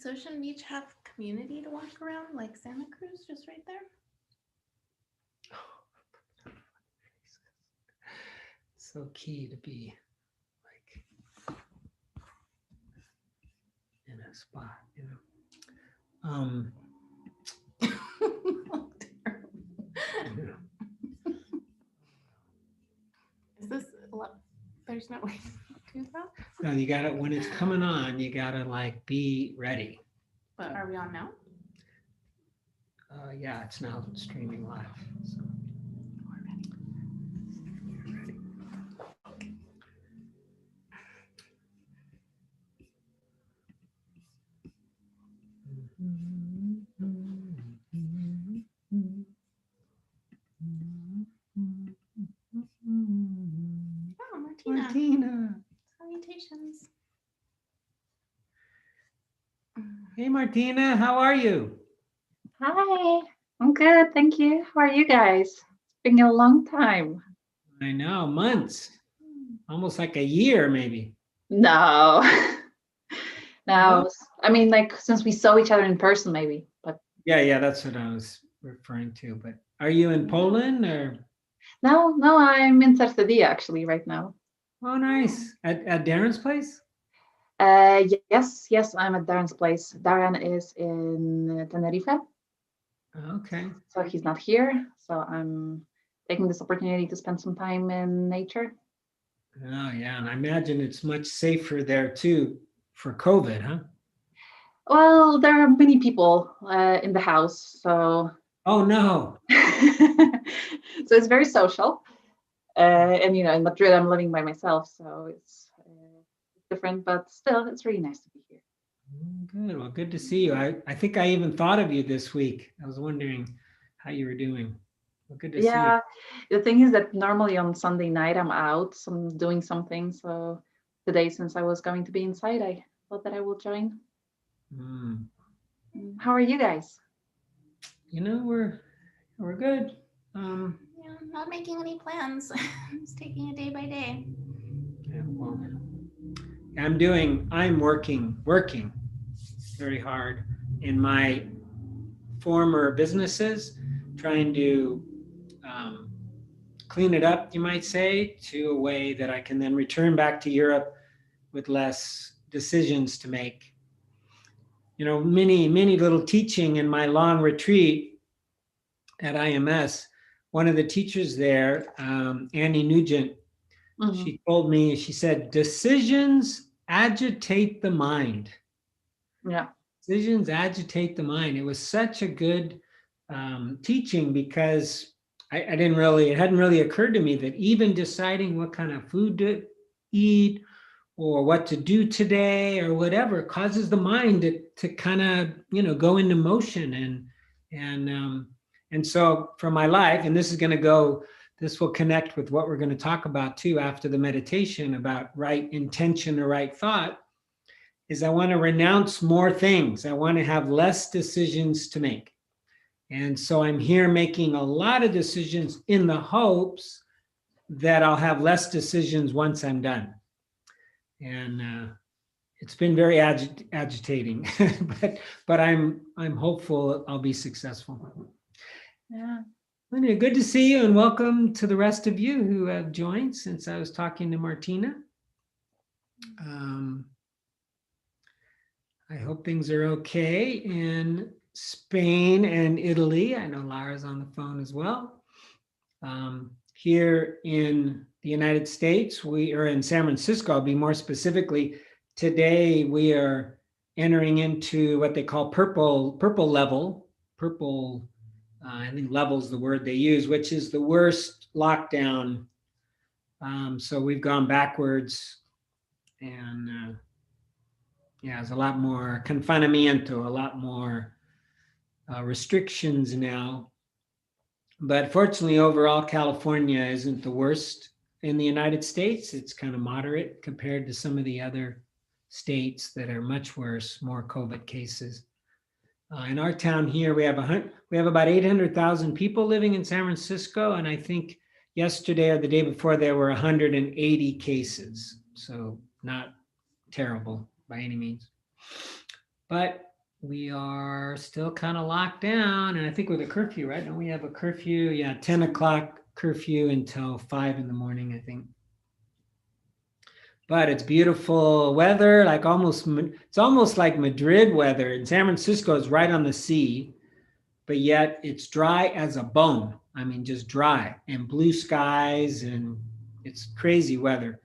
Ocean Beach have community to walk around like Santa Cruz just right there? So key to be like in a spot, you know. Is this, there's no way to do that? No, you gotta, when it's coming on, you gotta like be ready. But are we on now? Yeah, it's now streaming live. So. We're ready. Oh, Martina. Martina. Salutations. Hey, Martina, how are you? Hi, I'm good, thank you. How are you guys? It's been a long time. I know, months, almost like a year, maybe. No, no. I mean, like since we saw each other in person, maybe. But Yeah, that's what I was referring to. But are you in Poland or? no, I'm in Cercedia actually right now. Oh, nice. At Darren's place? Yes, I'm at Darren's place. Darren is in Tenerife, Okay. so he's not here. So I'm taking this opportunity to spend some time in nature. Oh, yeah. And I imagine it's much safer there too for COVID, huh? Well, there are many people in the house, so Oh, no. so it's very social. And in Madrid, I'm living by myself, so it's different, but still, it's really nice to be here. Good. Well, good to see you. I think I even thought of you this week. I was wondering how you were doing. Well, good to see you. Yeah, the thing is that normally on Sunday night I'm out, doing something. So today, since I was going to be inside, I thought that I will join. How are you guys? We're good. Yeah, not making any plans. Just taking it day by day. Yeah, well, I'm working very hard in my former businesses, trying to clean it up, you might say, to a way that I can then return back to Europe with less decisions to make. Many little teaching in my long retreat at IMS. One of the teachers there, Annie Nugent, she told me, she said, decisions agitate the mind. Yeah. Decisions agitate the mind. It was such a good teaching because it hadn't really occurred to me that even deciding what kind of food to eat or what to do today or whatever causes the mind to kind of, go into motion. And so for my life, and this will connect with what we're going to talk about too after the meditation about right intention or right thought, is I want to renounce more things. I want to have less decisions to make. And so I'm here making a lot of decisions in the hopes that I'll have less decisions once I'm done. And it's been very agitating, but I'm hopeful I'll be successful. Yeah. Anyway, good to see you, and welcome to the rest of you who have joined since I was talking to Martina. I hope things are okay in Spain and Italy. I know Lara's on the phone as well. Here in the United States, we are in San Francisco. I'll be more specifically. Today, we are entering into what they call purple level. Purple, I think level is the word they use, which is the worst lockdown. So we've gone backwards, and there's a lot more confinamiento, a lot more restrictions now. But fortunately, overall, California isn't the worst in the United States. It's kind of moderate compared to some of the other states that are much worse, more COVID cases. In our town here, we have about 800,000 people living in San Francisco, and I think yesterday or the day before there were 180 cases. So not terrible by any means. But we are still kind of locked down, and I think with a curfew, right? Don't we have a curfew? Yeah, 10 o'clock curfew until 5 in the morning, I think. But it's beautiful weather, like it's almost like Madrid weather. In San Francisco, it's right on the sea, but yet it's dry as a bone. I mean, just dry and blue skies, and it's crazy weather.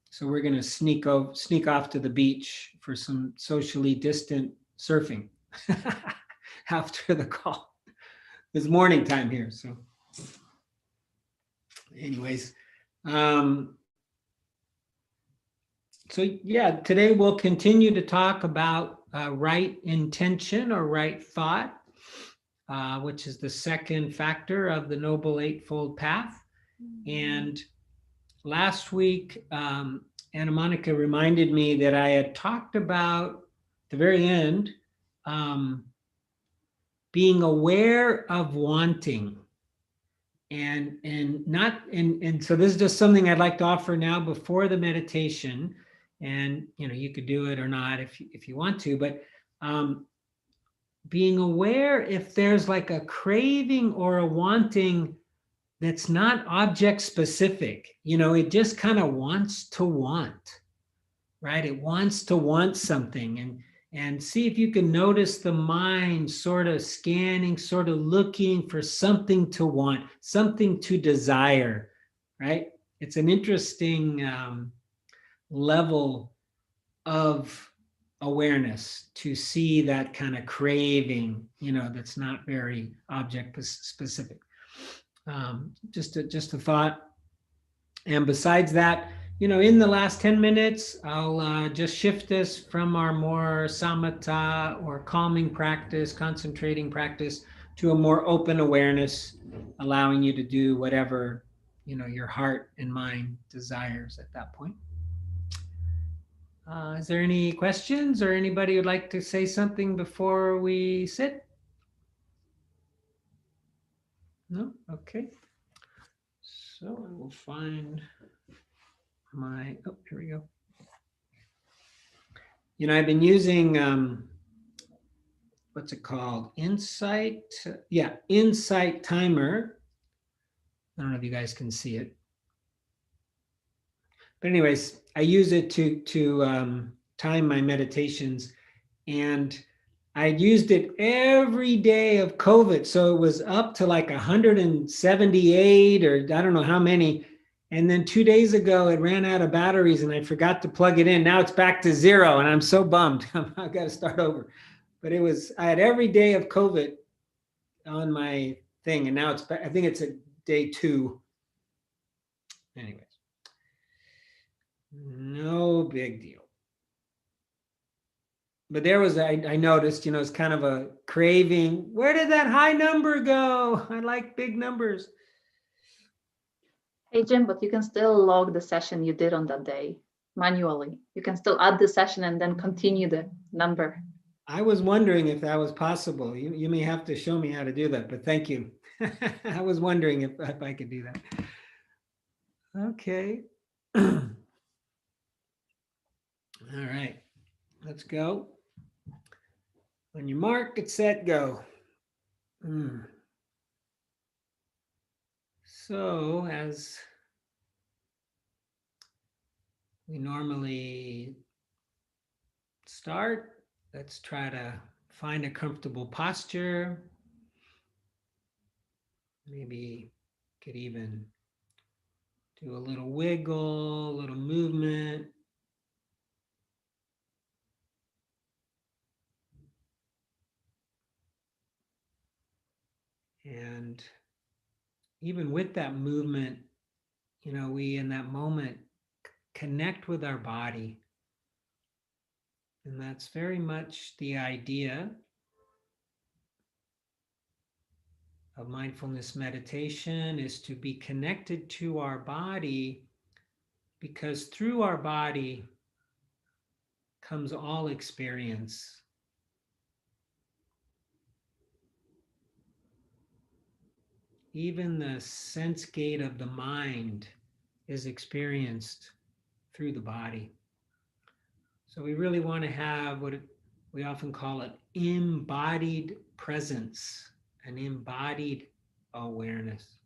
So we're going to sneak off to the beach for some socially distant surfing after the call. It's morning time here. So anyways, so yeah, today we'll continue to talk about right intention or right thought, which is the second factor of the Noble Eightfold Path. And last week, Anna Monica reminded me that I had talked about at the very end, being aware of wanting. And so this is just something I'd like to offer now before the meditation. And you could do it or not if you want to, but being aware if there's like a craving or a wanting that's not object specific. It just kind of wants to want, right? It wants to want something, and see if you can notice the mind sort of scanning, sort of looking for something to want, something to desire, right? It's an interesting level of awareness to see that kind of craving, that's not very object specific. Just a thought. And besides that, in the last 10 minutes, I'll just shift this from our more samatha or calming practice, concentrating practice, to a more open awareness, allowing you to do whatever, your heart and mind desires at that point. Is there any questions, or anybody would like to say something before we sit? No? Okay. So I will find here we go. I've been using, what's it called? Insight Timer. I don't know if you guys can see it. But anyways, I use it to time my meditations, and I used it every day of COVID. So it was up to like 178 or I don't know how many. And then 2 days ago, it ran out of batteries and I forgot to plug it in. Now it's back to 0 and I'm so bummed. I've got to start over. But I had every day of COVID on my thing. And now I think it's at day 2. Anyways, no big deal. But there was, I noticed, it's kind of a craving. Where did that high number go? I like big numbers. Hey, Jim, but you can still log the session you did on that day manually. You can still add the session and then continue the number. I was wondering if that was possible. You may have to show me how to do that, but thank you. I was wondering if I could do that. Okay. All right, let's go. On your mark, get set, go. So as we normally start, let's try to find a comfortable posture. Maybe could even do a little wiggle, a little movement. And even with that movement, we in that moment connect with our body. And that's very much the idea of mindfulness meditation, is to be connected to our body, because through our body comes all experience. Even the sense gate of the mind is experienced through the body. So we really want to have what we often call it embodied presence, an embodied awareness.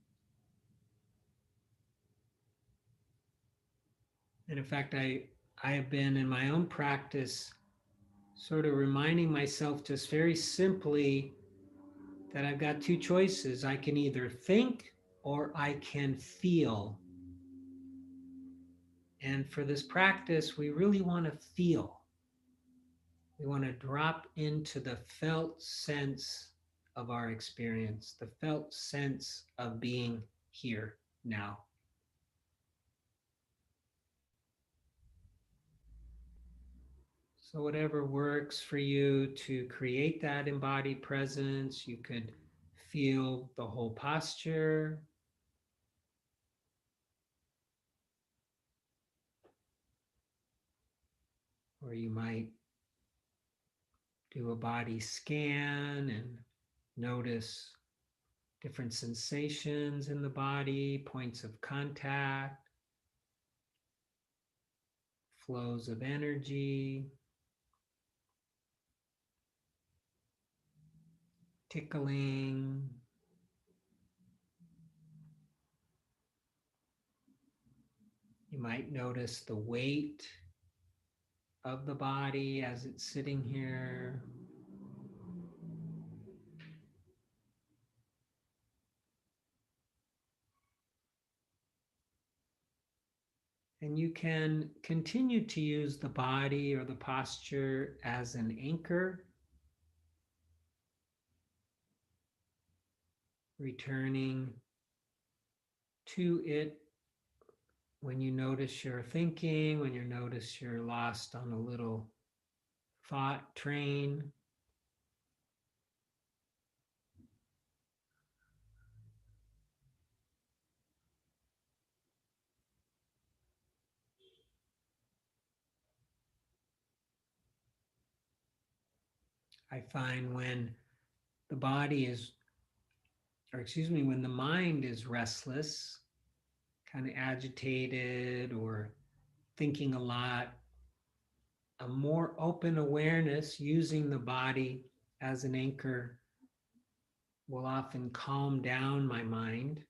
And in fact, I have been in my own practice sort of reminding myself just very simply that I've got two choices. I can either think or I can feel. And for this practice, we really want to feel. We want to drop into the felt sense of our experience, the felt sense of being here now. So whatever works for you to create that embodied presence, you could feel the whole posture. Or you might do a body scan and notice different sensations in the body, points of contact, flows of energy, tickling. You might notice the weight of the body as it's sitting here. And you can continue to use the body or the posture as an anchor, returning to it when you notice you're thinking, when you notice you're lost on a little thought train. I find when the body is, when the mind is restless, kind of agitated or thinking a lot, a more open awareness using the body as an anchor will often calm down my mind.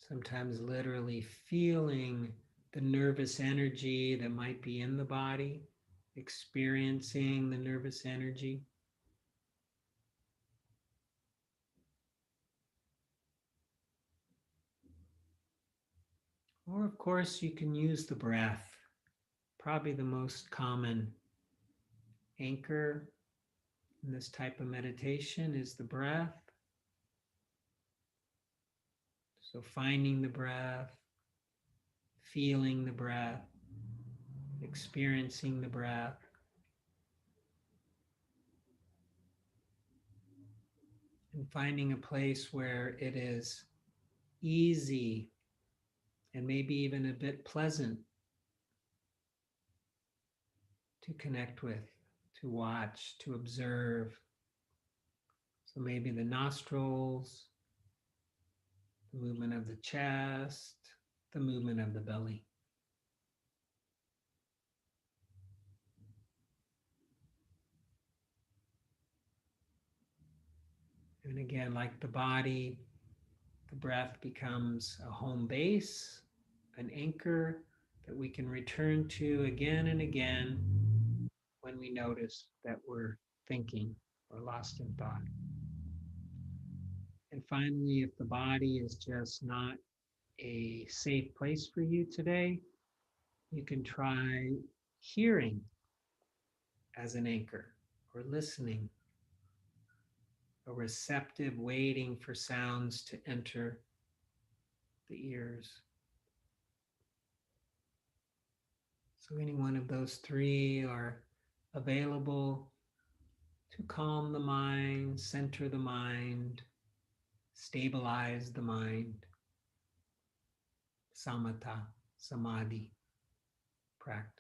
Sometimes literally feeling the nervous energy that might be in the body, experiencing the nervous energy. Or, of course, you can use the breath. Probably the most common anchor in this type of meditation is the breath. So finding the breath, feeling the breath, experiencing the breath. And finding a place where it is easy and maybe even a bit pleasant to connect with, to watch, to observe. So maybe the nostrils, the movement of the chest, the movement of the belly. And again, like the body, the breath becomes a home base, an anchor that we can return to again and again when we notice that we're thinking or lost in thought. And finally, if the body is just not a safe place for you today, you can try hearing as an anchor or listening, a receptive waiting for sounds to enter the ears. So any one of those three are available to calm the mind, center the mind, stabilize the mind. Samatha, samadhi practice.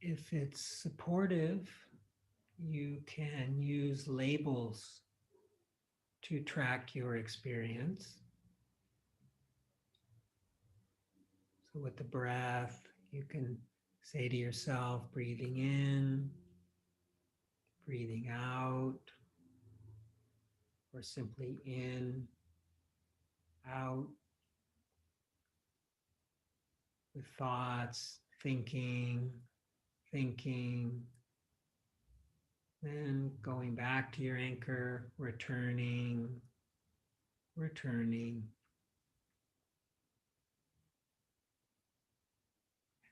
If it's supportive, you can use labels to track your experience. So with the breath, you can say to yourself, breathing in, breathing out, or simply in, out, with thoughts, thinking, then going back to your anchor, returning,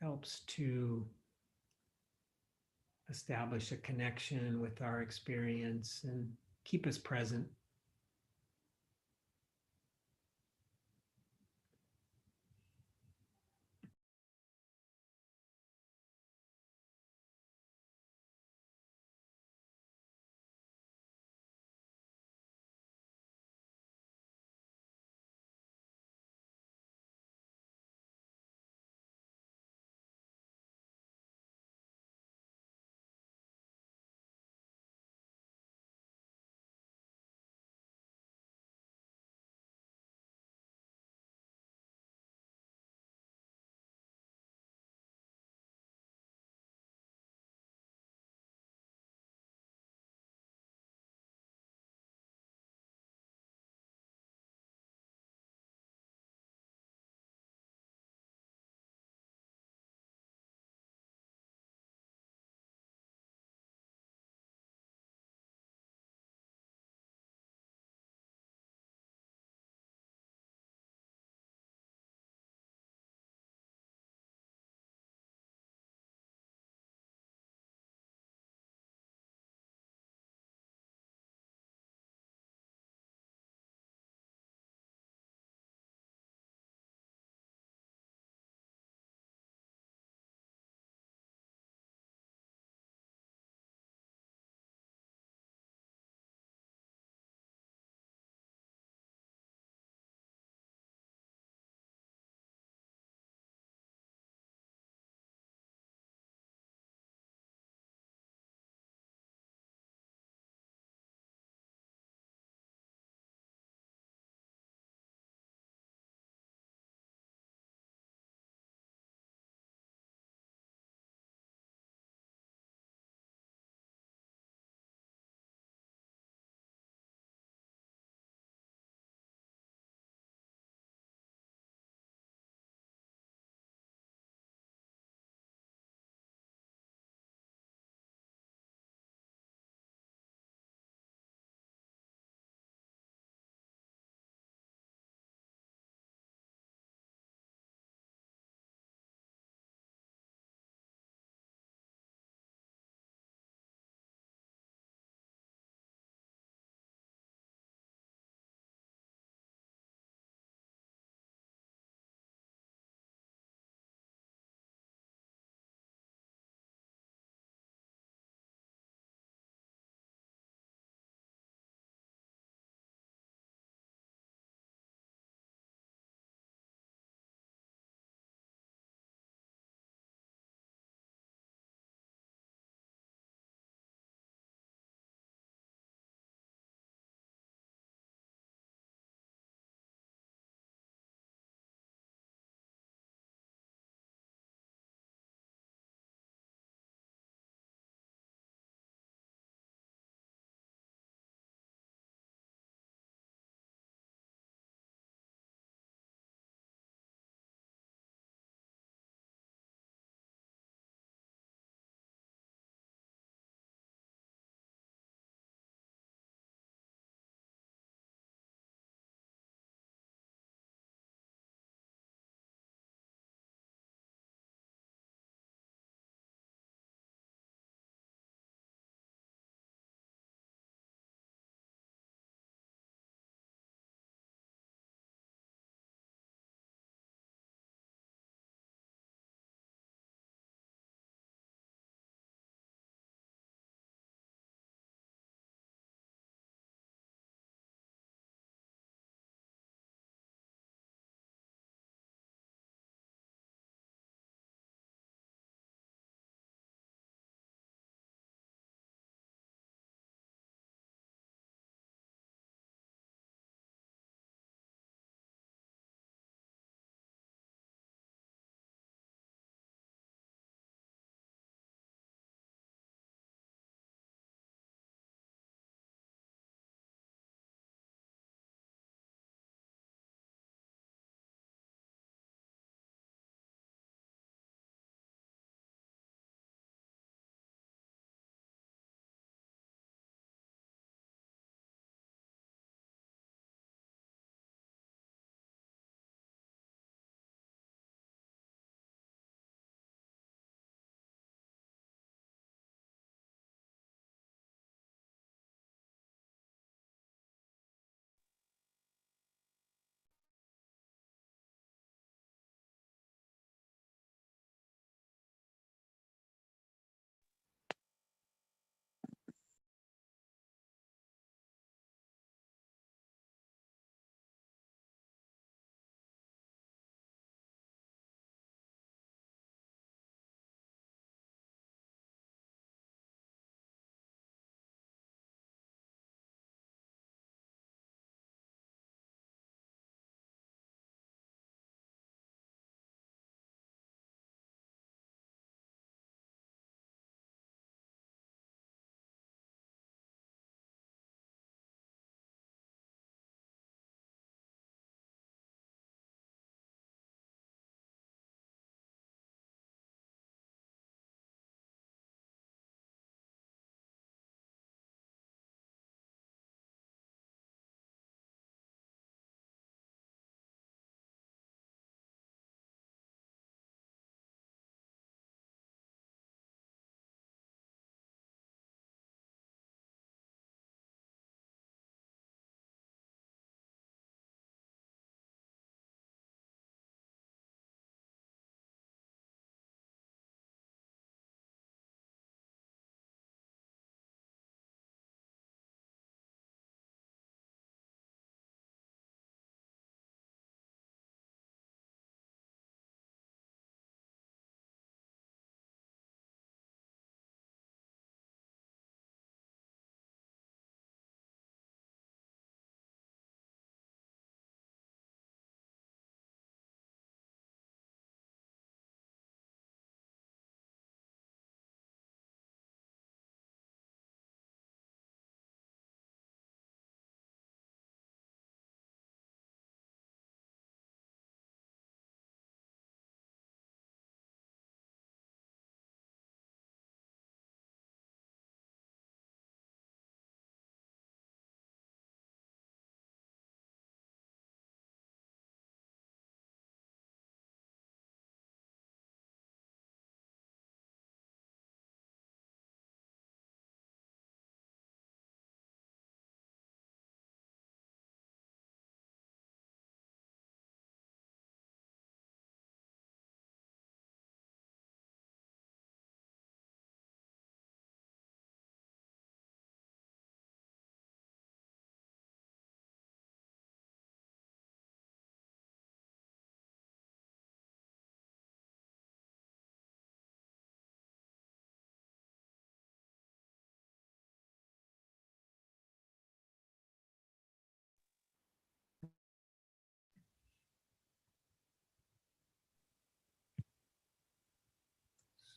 helps to establish a connection with our experience and keep us present.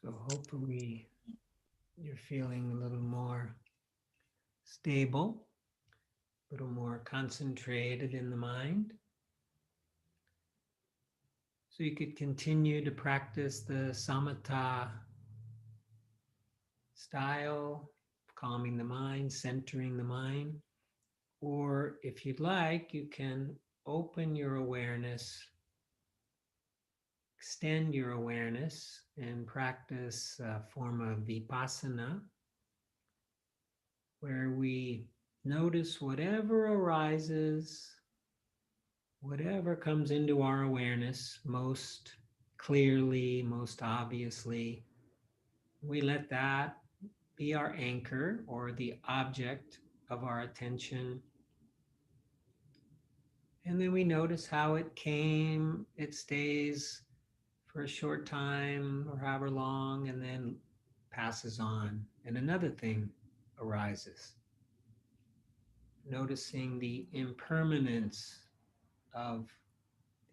So hopefully you're feeling a little more stable, a little more concentrated in the mind. So you could continue to practice the samatha style, calming the mind, centering the mind. Or if you'd like, you can open your awareness, extend your awareness, and practice a form of vipassana, where we notice whatever arises, whatever comes into our awareness most clearly, most obviously. We let that be our anchor or the object of our attention. And then we notice how it came, it stays for a short time or however long, and then passes on, and another thing arises. Noticing the impermanence of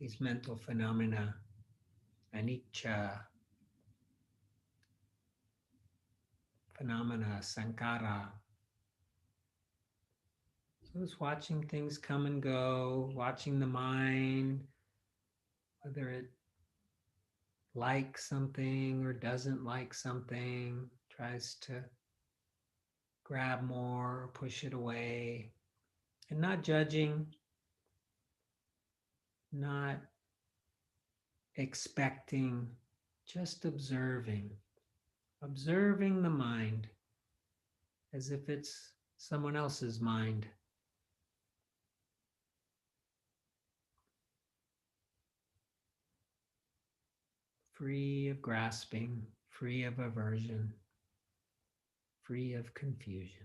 these mental phenomena, anicca, phenomena, sankara. So it's watching things come and go, watching the mind, whether it likes something or doesn't like something, tries to grab more or push it away, and not judging, not expecting, just observing. Observing the mind as if it's someone else's mind. Free of grasping, free of aversion, free of confusion.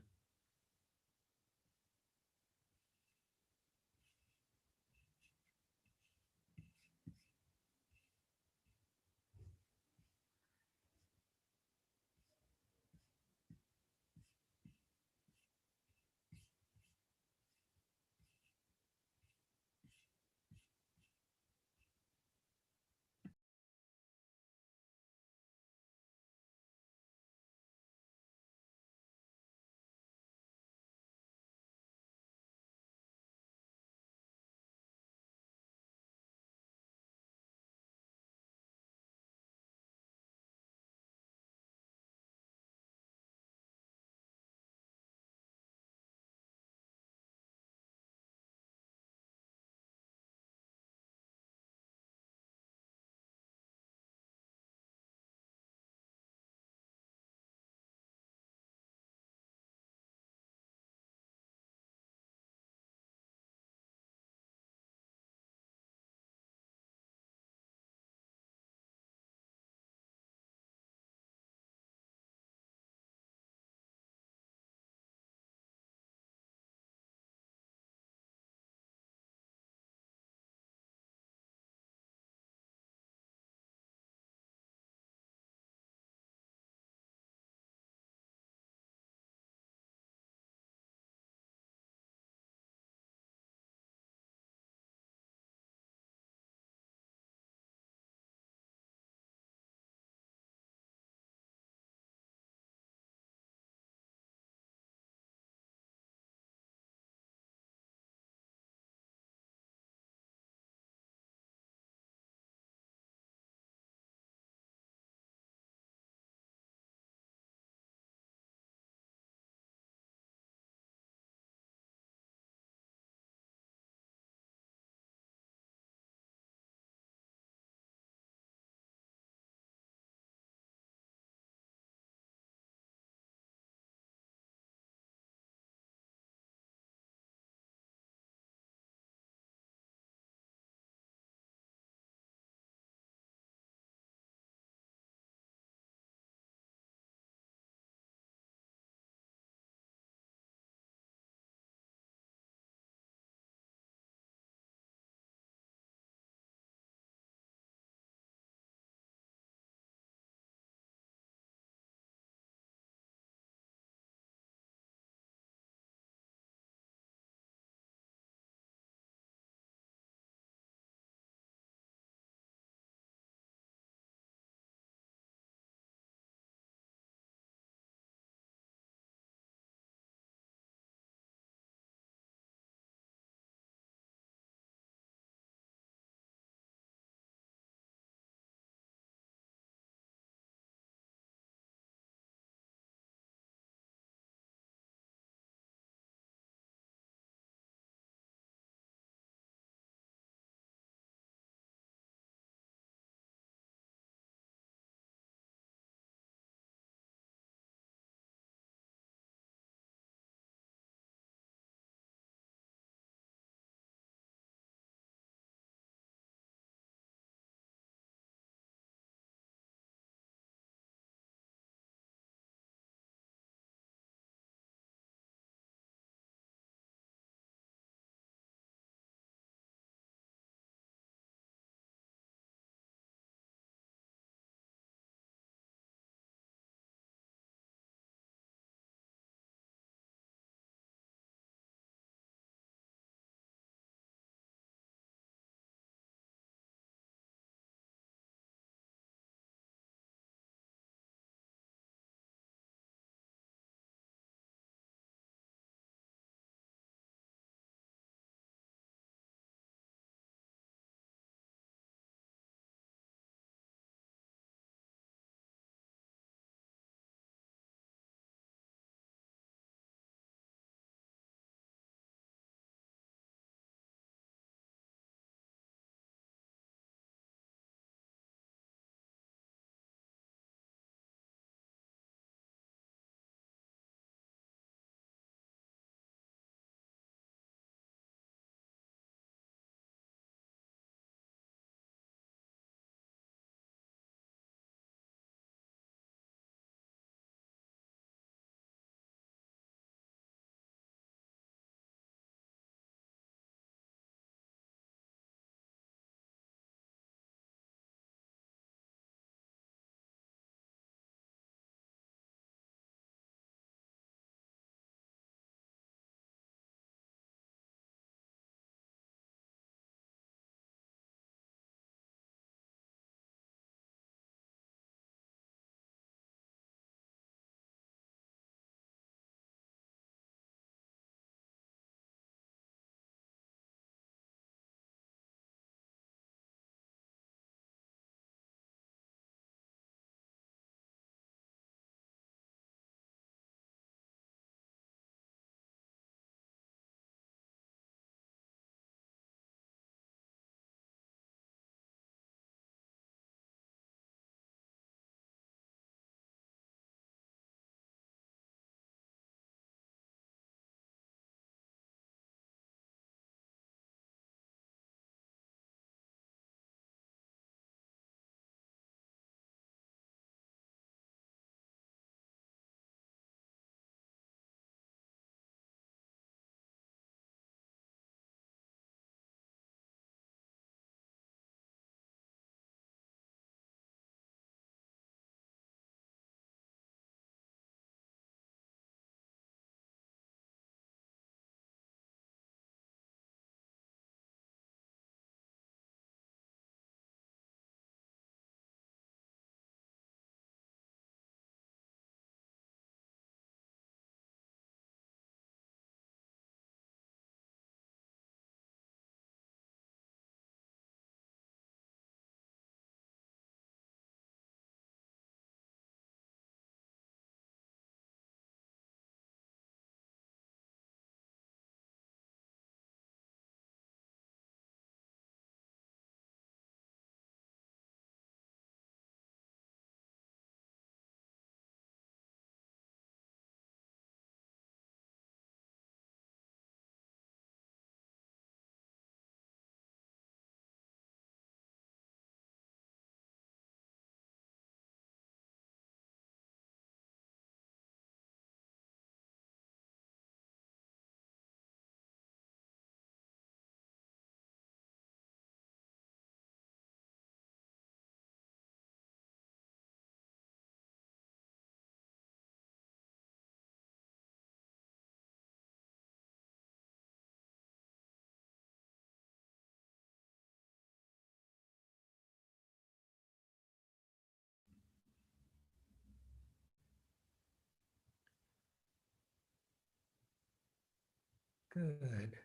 Good.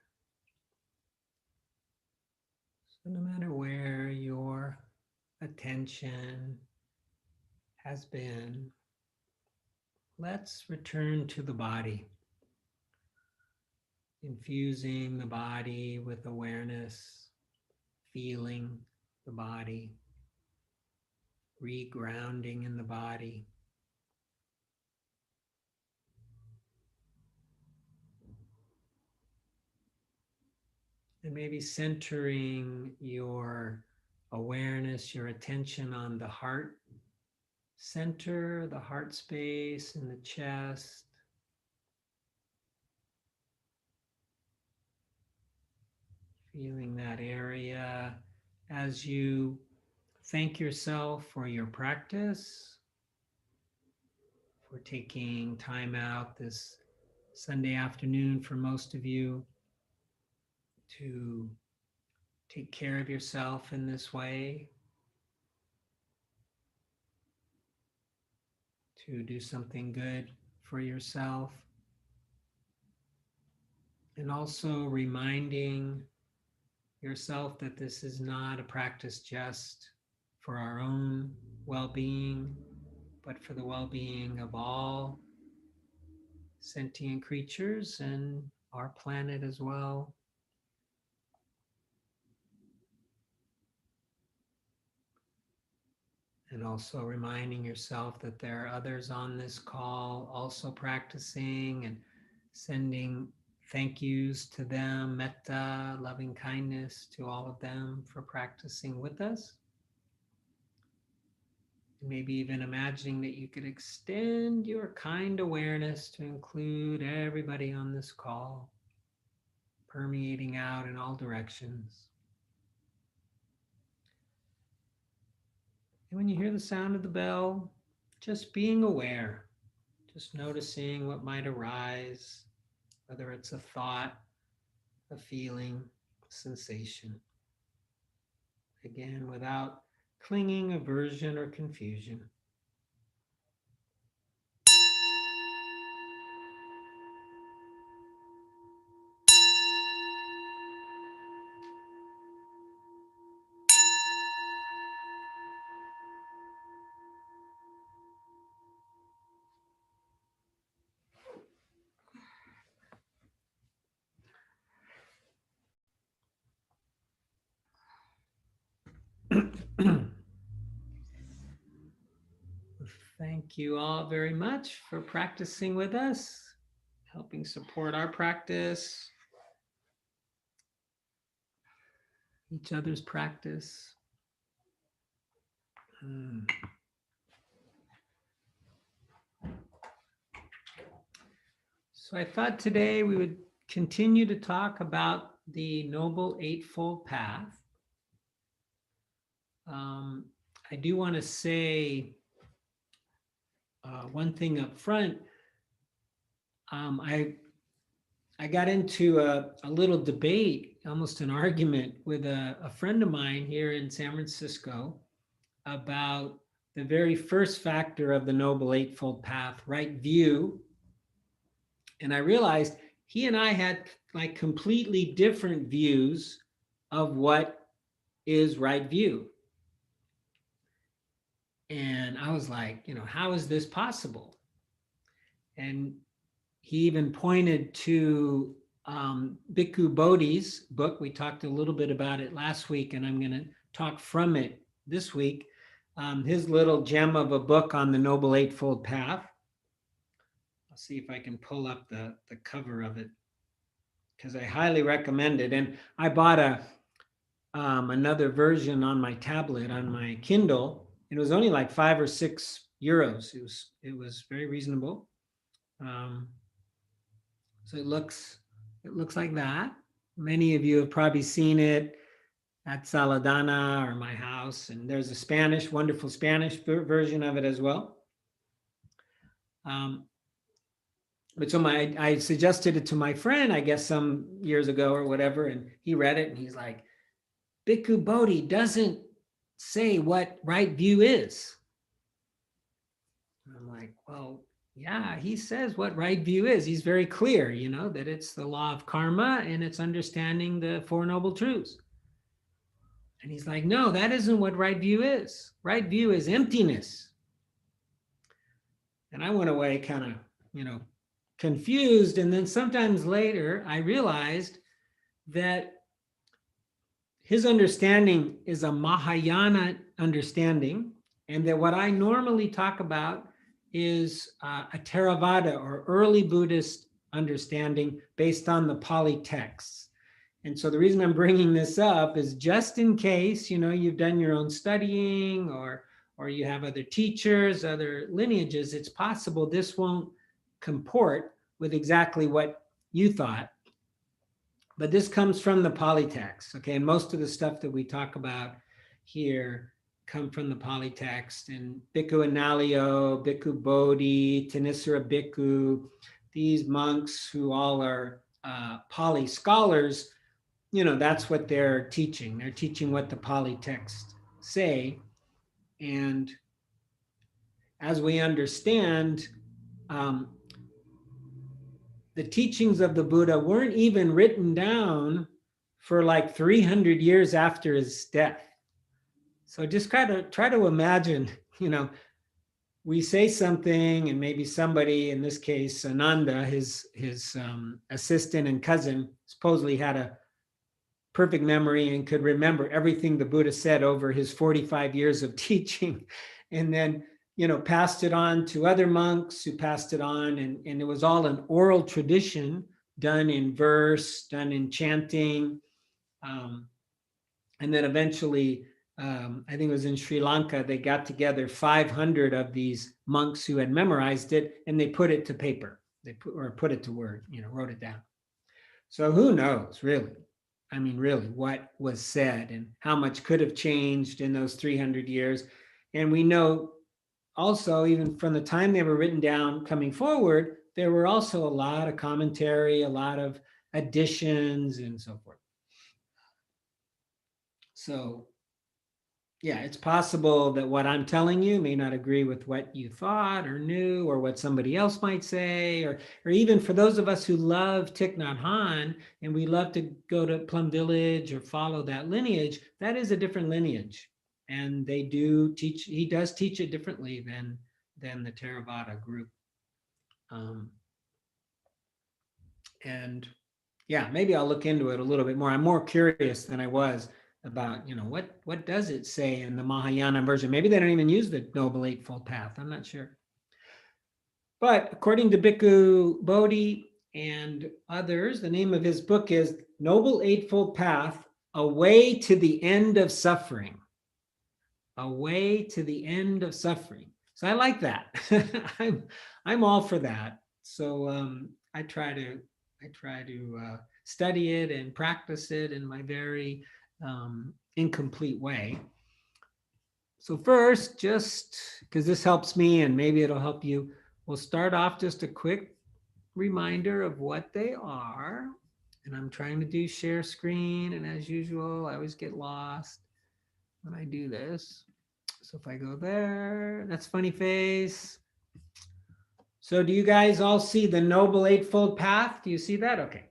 So no matter where your attention has been, let's return to the body, infusing the body with awareness, feeling the body, regrounding in the body. And maybe centering your awareness, your attention on the heart center, the heart space in the chest. Feeling that area as you thank yourself for your practice, for taking time out this Sunday afternoon for most of you to take care of yourself in this way, to do something good for yourself, and also reminding yourself that this is not a practice just for our own well-being, but for the well-being of all sentient creatures and our planet as well. And also reminding yourself that there are others on this call also practicing, and sending thank yous to them, metta, loving kindness to all of them for practicing with us. And maybe even imagining that you could extend your kind awareness to include everybody on this call, permeating out in all directions. And when you hear the sound of the bell, just being aware, just noticing what might arise, whether it's a thought, a feeling, a sensation. Again, without clinging, aversion, or confusion. Thank you all very much for practicing with us, helping support our practice, each other's practice. So I thought today we would continue to talk about the Noble Eightfold Path. I do want to say one thing up front. I got into a little debate, almost an argument, with a friend of mine here in San Francisco about the very first factor of the Noble Eightfold Path, right view. And I realized he and I had like completely different views of what is right view. And I was like, how is this possible? And he even pointed to Bhikkhu Bodhi's book. We talked a little bit about it last week, and I'm going to talk from it this week. His little gem of a book on the Noble Eightfold Path. I'll see if I can pull up the cover of it, because I highly recommend it. And I bought another version on my tablet, on my Kindle. It was only like €5 or €6. It was very reasonable. So it looks like that. Many of you have probably seen it at Saladana or my house, and there's a wonderful Spanish version of it as well. But so I suggested it to my friend, I guess some years ago or whatever, and he read it and he's like, Bhikkhu Bodhi doesn't say what right view is. And I'm like, well, Yeah, he says what right view is. He's very clear, that it's the law of karma and it's understanding the Four Noble Truths. And he's like, no, that isn't what right view is. Right view is emptiness. And I went away kind of, confused. And then sometimes later, I realized that his understanding is a Mahayana understanding, and that what I normally talk about is a Theravada or early Buddhist understanding based on the Pali texts. And so the reason I'm bringing this up is just in case, you've done your own studying or you have other teachers, other lineages, it's possible this won't comport with exactly what you thought. But this comes from the Pali text, okay? And most of the stuff that we talk about here come from the Pali text. And Bhikkhu Analayo, Bhikkhu Bodhi, Thanissara Bhikkhu, these monks who all are Pali scholars, that's what they're teaching. They're teaching what the Pali texts say. And as we understand, the teachings of the Buddha weren't even written down for like 300 years after his death. So just try to imagine, we say something and maybe somebody, in this case, Ananda, his assistant and cousin, supposedly had a perfect memory and could remember everything the Buddha said over his 45 years of teaching. And then passed it on to other monks who passed it on. And it was all an oral tradition done in verse, done in chanting. And then eventually, I think it was in Sri Lanka, they got together 500 of these monks who had memorized it, and they put it to paper. They put it to word, wrote it down. So who knows, really? I mean, really, what was said and how much could have changed in those 300 years. And we know also, even from the time they were written down coming forward, there were also a lot of commentary, a lot of additions and so forth. So, yeah, it's possible that what I'm telling you may not agree with what you thought or knew or what somebody else might say, or even for those of us who love Thich Nhat Hanh and we love to go to Plum Village or follow that lineage, that is a different lineage. And he does teach it differently than the Theravada group. And yeah, maybe I'll look into it a little bit more. I'm more curious than I was about, what does it say in the Mahayana version? Maybe they don't even use the Noble Eightfold Path. I'm not sure. But according to Bhikkhu Bodhi and others, the name of his book is Noble Eightfold Path, A Way to the End of Suffering. A way to the end of suffering. So I like that. I'm all for that. So I try to study it and practice it in my very incomplete way. So first, just because this helps me and maybe it'll help you, we'll start off just a quick reminder of what they are. And I'm trying to do share screen, and as usual, I always get lost when I do this. So if I go there, that's funny face. So do you guys all see the Noble Eightfold Path? Do you see that? Okay.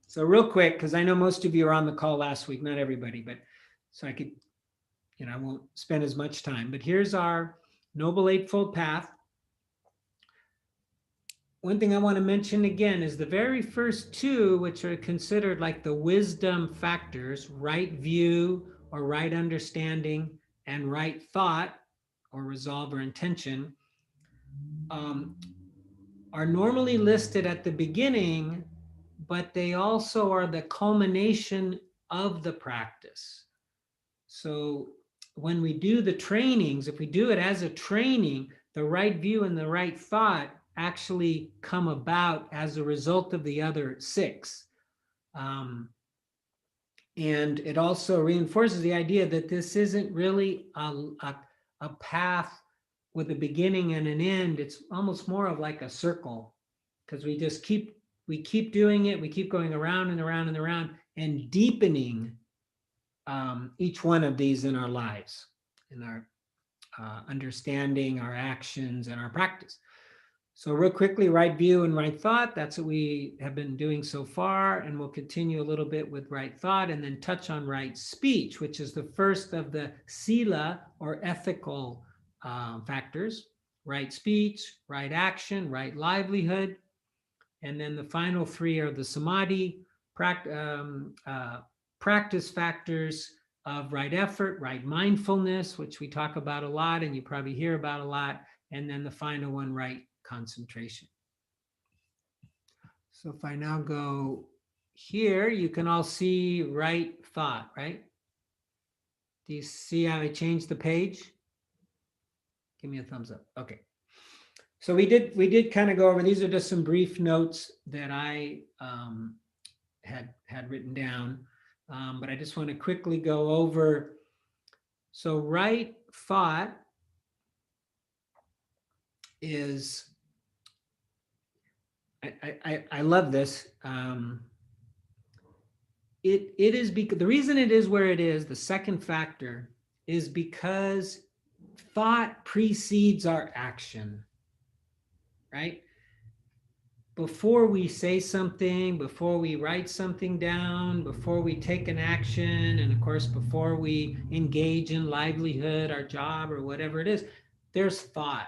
So real quick, because I know most of you were on the call last week, not everybody, but so I could, I won't spend as much time, but here's our Noble Eightfold Path. One thing I want to mention again is the very first two, which are considered like the wisdom factors, right view or right understanding and right thought or resolve or intention, are normally listed at the beginning, but they also are the culmination of the practice. So when we do the trainings, if we do it as a training, the right view and the right thought actually come about as a result of the other six. And it also reinforces the idea that this isn't really a path with a beginning and an end. It's almost more of like a circle, because we keep doing it. We keep going around and around and around and deepening each one of these in our lives, in our understanding, our actions, and our practice. So real quickly, right view and right thought, that's what we have been doing so far, and we'll continue a little bit with right thought and then touch on right speech, which is the first of the sila or ethical factors: right speech, right action, right livelihood. And then the final three are the samadhi, practice factors of right effort, right mindfulness, which we talk about a lot and you probably hear about a lot. And then the final one, right concentration. So if I now go here, you can all see right thought, right? Do you see how I changed the page? Give me a thumbs up. Okay. So we did kind of go over, these are just some brief notes that I had written down, but I just want to quickly go over. So right thought is, I love this. It is because the reason it is where it is, the second factor, is because thought precedes our action, right? Before we say something, before we write something down, before we take an action, and of course, before we engage in livelihood, our job, or whatever it is, there's thought.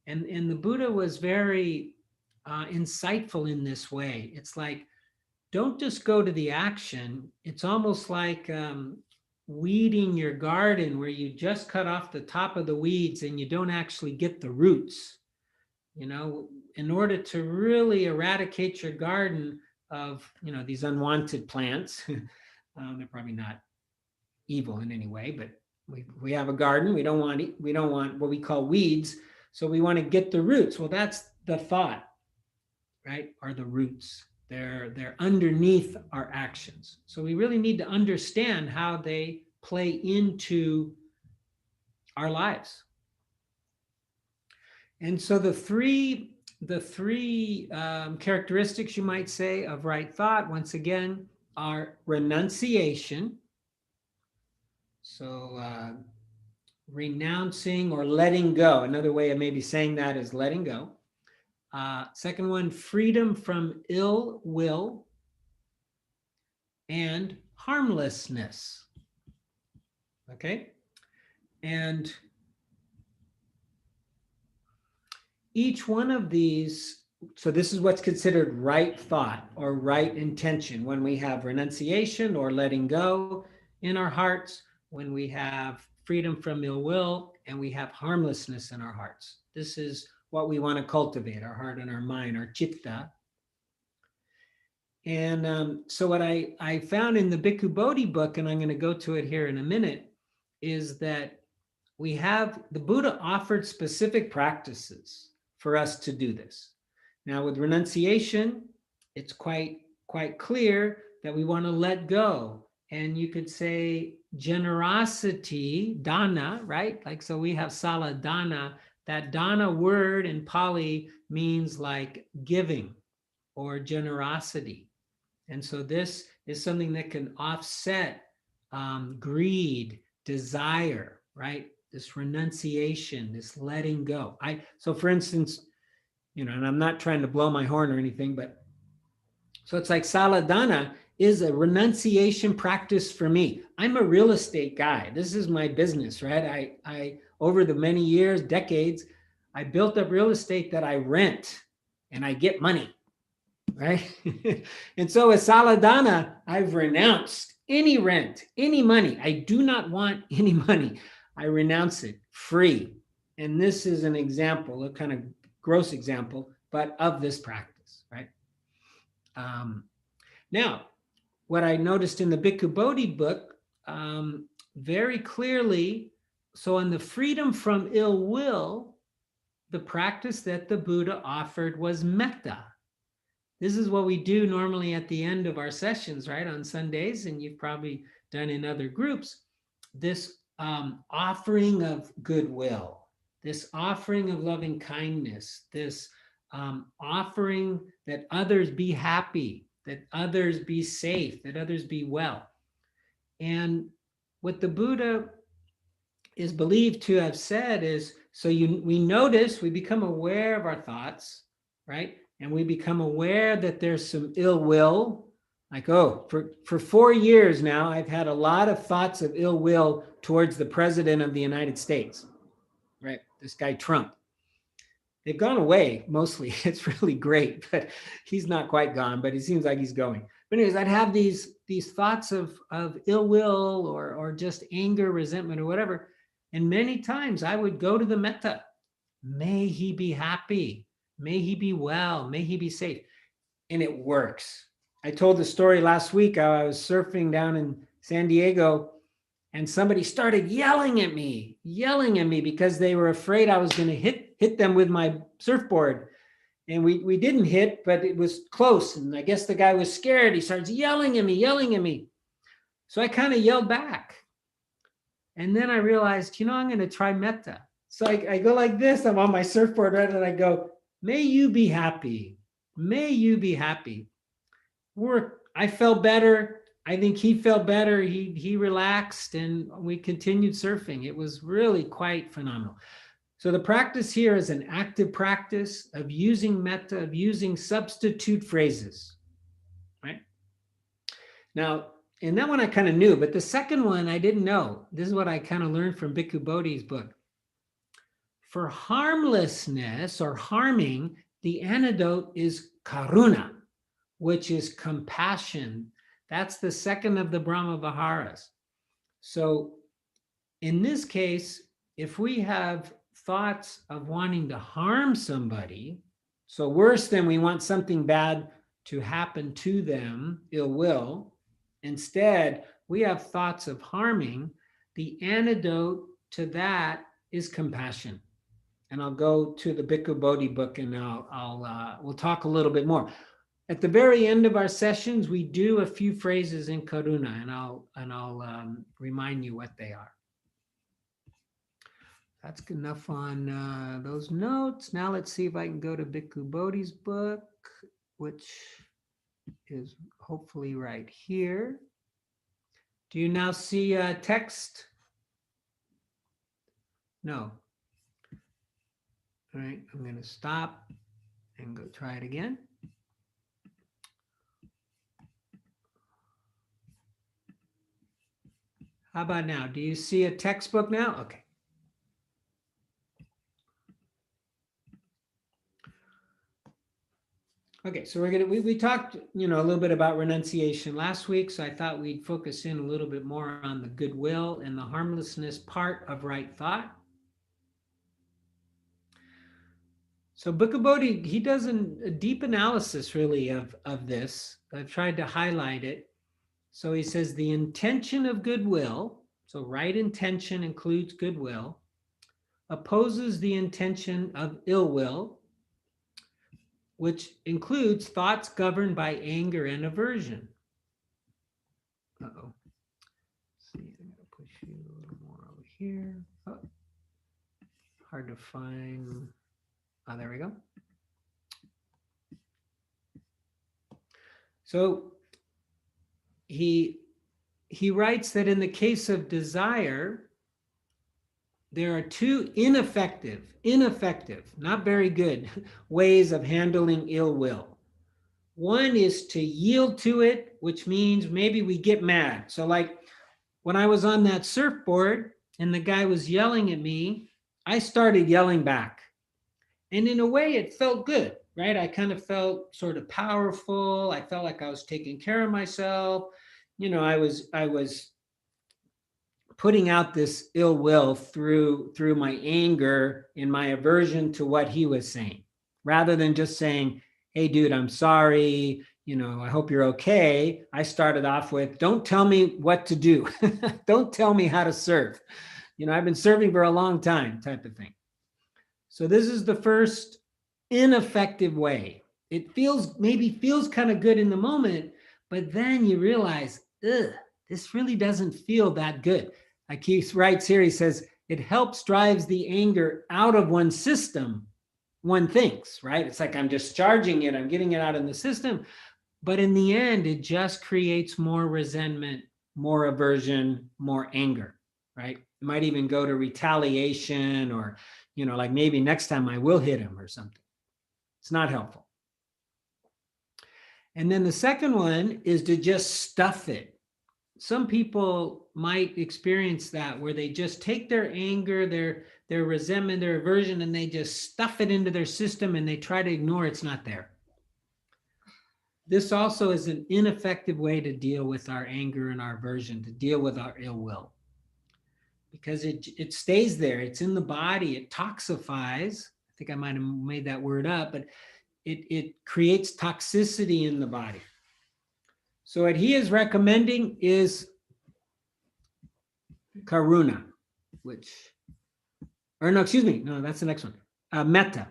And the Buddha was very insightful in this way. It's like, don't just go to the action. It's almost like weeding your garden, where you just cut off the top of the weeds and you don't actually get the roots. You know, in order to really eradicate your garden of, you know, these unwanted plants, they're probably not evil in any way, but we have a garden. We don't want what we call weeds. So we want to get the roots. Well, that's the thought, right? Are the roots. They're underneath our actions. So we really need to understand how they play into our lives. And so the three characteristics, you might say, of right thought, once again, are renunciation. So renouncing or letting go. Another way of maybe saying that is letting go. Second one, freedom from ill will and harmlessness. Okay? And each one of these, so this is what's considered right thought or right intention, when we have renunciation or letting go in our hearts, when we have freedom from ill will, and we have harmlessness in our hearts. This is what we want to cultivate, our heart and our mind, our chitta. And so what I found in the Bhikkhu Bodhi book, and I'm going to go to it here in a minute, is that the Buddha offered specific practices for us to do this. Now with renunciation, it's quite clear that we want to let go. And you could say generosity, dana, right? Like, so we have sala dana. That dana word in Pali means like giving or generosity. And so this is something that can offset greed, desire, right? This renunciation, this letting go. So for instance, you know, and I'm not trying to blow my horn or anything, but so it's like saladana is a renunciation practice for me. I'm a real estate guy. This is my business, right? I over the many years, decades, I built up real estate that I rent and I get money, right? And so as saladana, I've renounced any rent, any money. I do not want any money. I renounce it, free. And this is an example, a kind of gross example, but of this practice, right? Now, what I noticed in the Bhikkhu Bodhi book, very clearly, so on the freedom from ill will, the practice that the Buddha offered was metta. This is what we do normally at the end of our sessions, right, on Sundays, and you've probably done in other groups, this offering of goodwill, this offering of loving kindness, this offering that others be happy, that others be safe, that others be well. And what the Buddha is believed to have said is So we notice, we become aware of our thoughts, right? And we become aware that there's some ill will. Like, oh, for 4 years now, I've had a lot of thoughts of ill will towards the president of the United States, right? This guy, Trump. They've gone away mostly. It's really great, but he's not quite gone, but it seems like he's going. But anyways, I'd have these thoughts of ill will or just anger, resentment, or whatever. And many times I would go to the metta. May he be happy. May he be well. May he be safe. And it works. I told the story last week. I was surfing down in San Diego, and somebody started yelling at me because they were afraid I was going to hit them with my surfboard. And we didn't hit, but it was close. And I guess the guy was scared. He starts yelling at me. So I kind of yelled back. And then I realized, I'm going to try metta. So I go like this. I'm on my surfboard, right? And I go, may you be happy. May you be happy. I felt better. I think he felt better. He relaxed, and we continued surfing. It was really quite phenomenal. So the practice here is an active practice of using metta, of using substitute phrases, right? Now, and that one I kind of knew, but the second one I didn't know. This is what I kind of learned from Bhikkhu Bodhi's book. For harmlessness or harming, the antidote is karuna, which is compassion. That's the second of the Brahma Viharas. So in this case, if we have thoughts of wanting to harm somebody, so worse than we want something bad to happen to them, ill will, instead, we have thoughts of harming, the antidote to that is compassion. And I'll go to the Bhikkhu Bodhi book, and we'll talk a little bit more. At the very end of our sessions, we do a few phrases in Karuna, and I'll remind you what they are. That's enough on those notes. Now let's see if I can go to Bhikkhu Bodhi's book, which is hopefully right here. Do you now see text? No. All right, I'm going to stop and go try it again. How about now? Do you see a textbook now? Okay. Okay, so we talked, a little bit about renunciation last week, so I thought we'd focus in a little bit more on the goodwill and the harmlessness part of right thought. So Bhikkhu Bodhi, he does a deep analysis really of this. I've tried to highlight it. So he says the intention of goodwill, so right intention includes goodwill, opposes the intention of ill will, which includes thoughts governed by anger and aversion. Uh-oh. Let's see, I'm going to push you a little more over here. Oh, hard to find. Oh, there we go. So he writes that in the case of desire, there are two ineffective, not very good ways of handling ill will. One is to yield to it, which means maybe we get mad. So like when I was on that surfboard and the guy was yelling at me, I started yelling back. And in a way it felt good, right? I kind of felt sort of powerful. I felt like I was taking care of myself. I was putting out this ill will through my anger and my aversion to what he was saying, rather than just saying, hey, dude, I'm sorry. I hope you're okay. I started off with, don't tell me what to do. Don't tell me how to surf. I've been surfing for a long time type of thing. So this is the first ineffective way. It maybe feels kind of good in the moment, but then you realize, this really doesn't feel that good. Like he writes here, he says, it helps drives the anger out of one's system, one thinks, right? It's like I'm discharging it, I'm getting it out in the system. But in the end, it just creates more resentment, more aversion, more anger, right? It might even go to retaliation or, like maybe next time I will hit him or something. It's not helpful. And then the second one is to just stuff it. Some people might experience that where they just take their anger, their resentment, their aversion, and they just stuff it into their system and they try to ignore it's not there. This also is an ineffective way to deal with our anger and our aversion, to deal with our ill will. Because it stays there. It's in the body. It toxifies. I think I might have made that word up, but it creates toxicity in the body. So what he is recommending is karuna, that's the next one. Metta.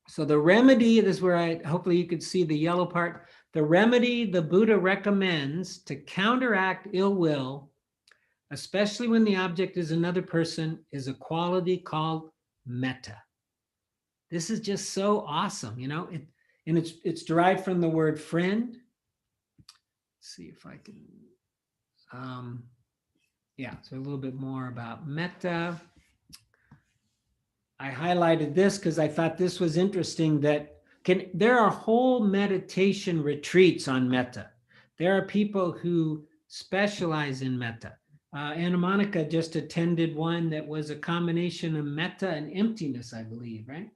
So the remedy, this is where hopefully you could see the yellow part. The remedy the Buddha recommends to counteract ill will, especially when the object is another person, is a quality called metta. This is just so awesome, and it's derived from the word friend. Let's see if I can, so a little bit more about metta. I highlighted this because I thought this was interesting, that there are whole meditation retreats on metta. There are people who specialize in metta. Anna Monica just attended one that was a combination of metta and emptiness, I believe, right?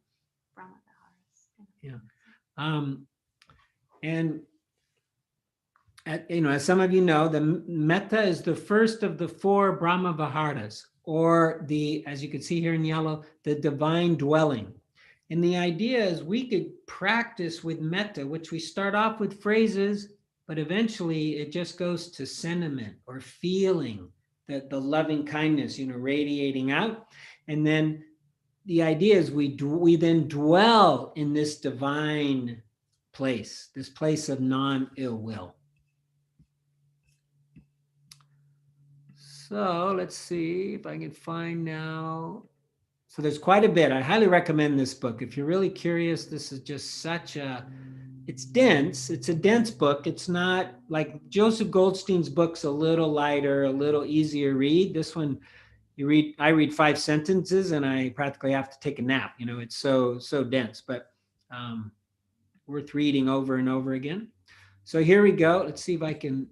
Yeah. And as some of you know, the metta is the first of the 4 Brahma Viharas, or as you can see here in yellow, the divine dwelling. And the idea is we could practice with metta, which we start off with phrases, but eventually it just goes to sentiment or feeling, the loving kindness, radiating out. And then the idea is we then dwell in this divine place, this place of non-ill will. So let's see if I can find now. So there's quite a bit. I highly recommend this book. If you're really curious, this is just it's dense. It's a dense book. It's not like Joseph Goldstein's book's a little lighter, a little easier read. This one, I read 5 sentences and I practically have to take a nap. It's so dense, but worth reading over and over again. So here we go. Let's see if I can,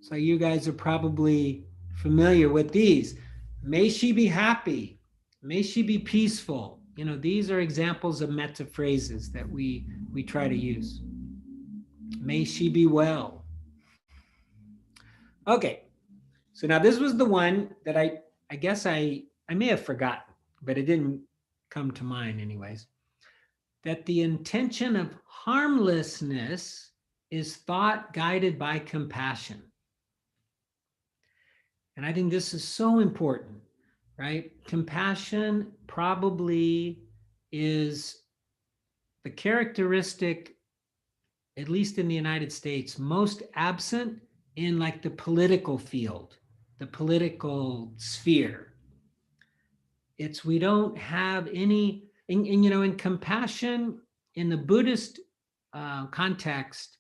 so you guys are probably familiar with these. May she be happy. May she be peaceful. These are examples of metta phrases that we try to use. May she be well. Okay. So now this was the one that I guess I may have forgotten, but it didn't come to mind anyways. That the intention of harmlessness is thought guided by compassion. And I think this is so important, right? Compassion probably is the characteristic, at least in the United States, most absent in like the political field, the political sphere. We don't have any, and compassion in the Buddhist context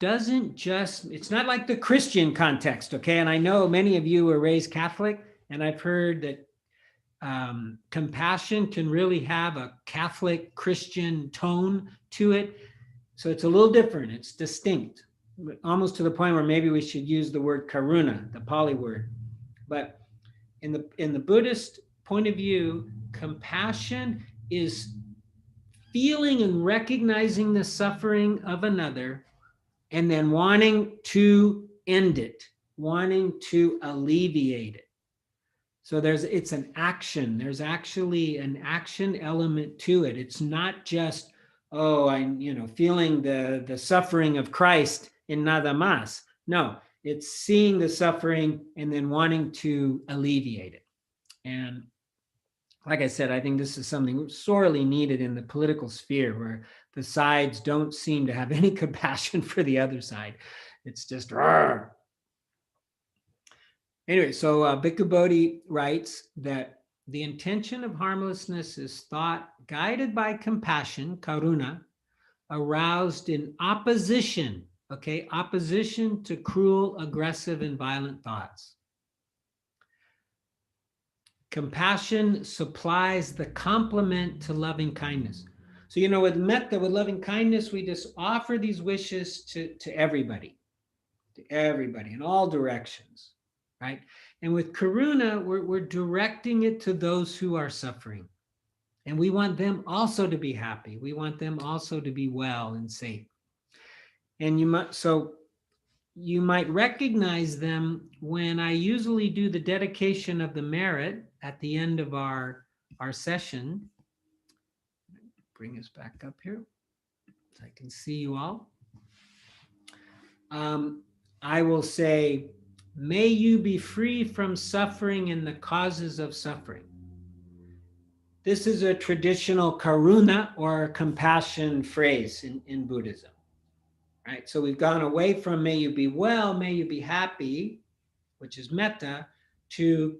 it's not like the Christian context, okay? And I know many of you were raised Catholic, and I've heard that compassion can really have a Catholic Christian tone to it. So it's a little different. It's distinct, almost to the point where maybe we should use the word karuna, the Pali word. But in the Buddhist point of view, compassion is feeling and recognizing the suffering of another and then wanting to end it, wanting to alleviate it. So it's an action. There's actually an action element to it. It's not just, I'm feeling the suffering of Christ in nada más. No, it's seeing the suffering and then wanting to alleviate it. And like I said, I think this is something sorely needed in the political sphere, where the sides don't seem to have any compassion for the other side. It's just, rawr. Anyway, so Bhikkhu Bodhi writes that the intention of harmlessness is thought guided by compassion, karuna, aroused in opposition to cruel, aggressive, and violent thoughts. Compassion supplies the complement to loving kindness. So, you know, with metta, with loving kindness, we just offer these wishes to everybody in all directions, right? And with karuna, we're directing it to those who are suffering. And we want them also to be happy. We want them also to be well and safe. And you might recognize them when I usually do the dedication of the merit at the end of our session. Bring us back up here so I can see you all. I will say, may you be free from suffering and the causes of suffering. This is a traditional karuna or compassion phrase in Buddhism, right? So we've gone away from may you be well, may you be happy, which is metta, to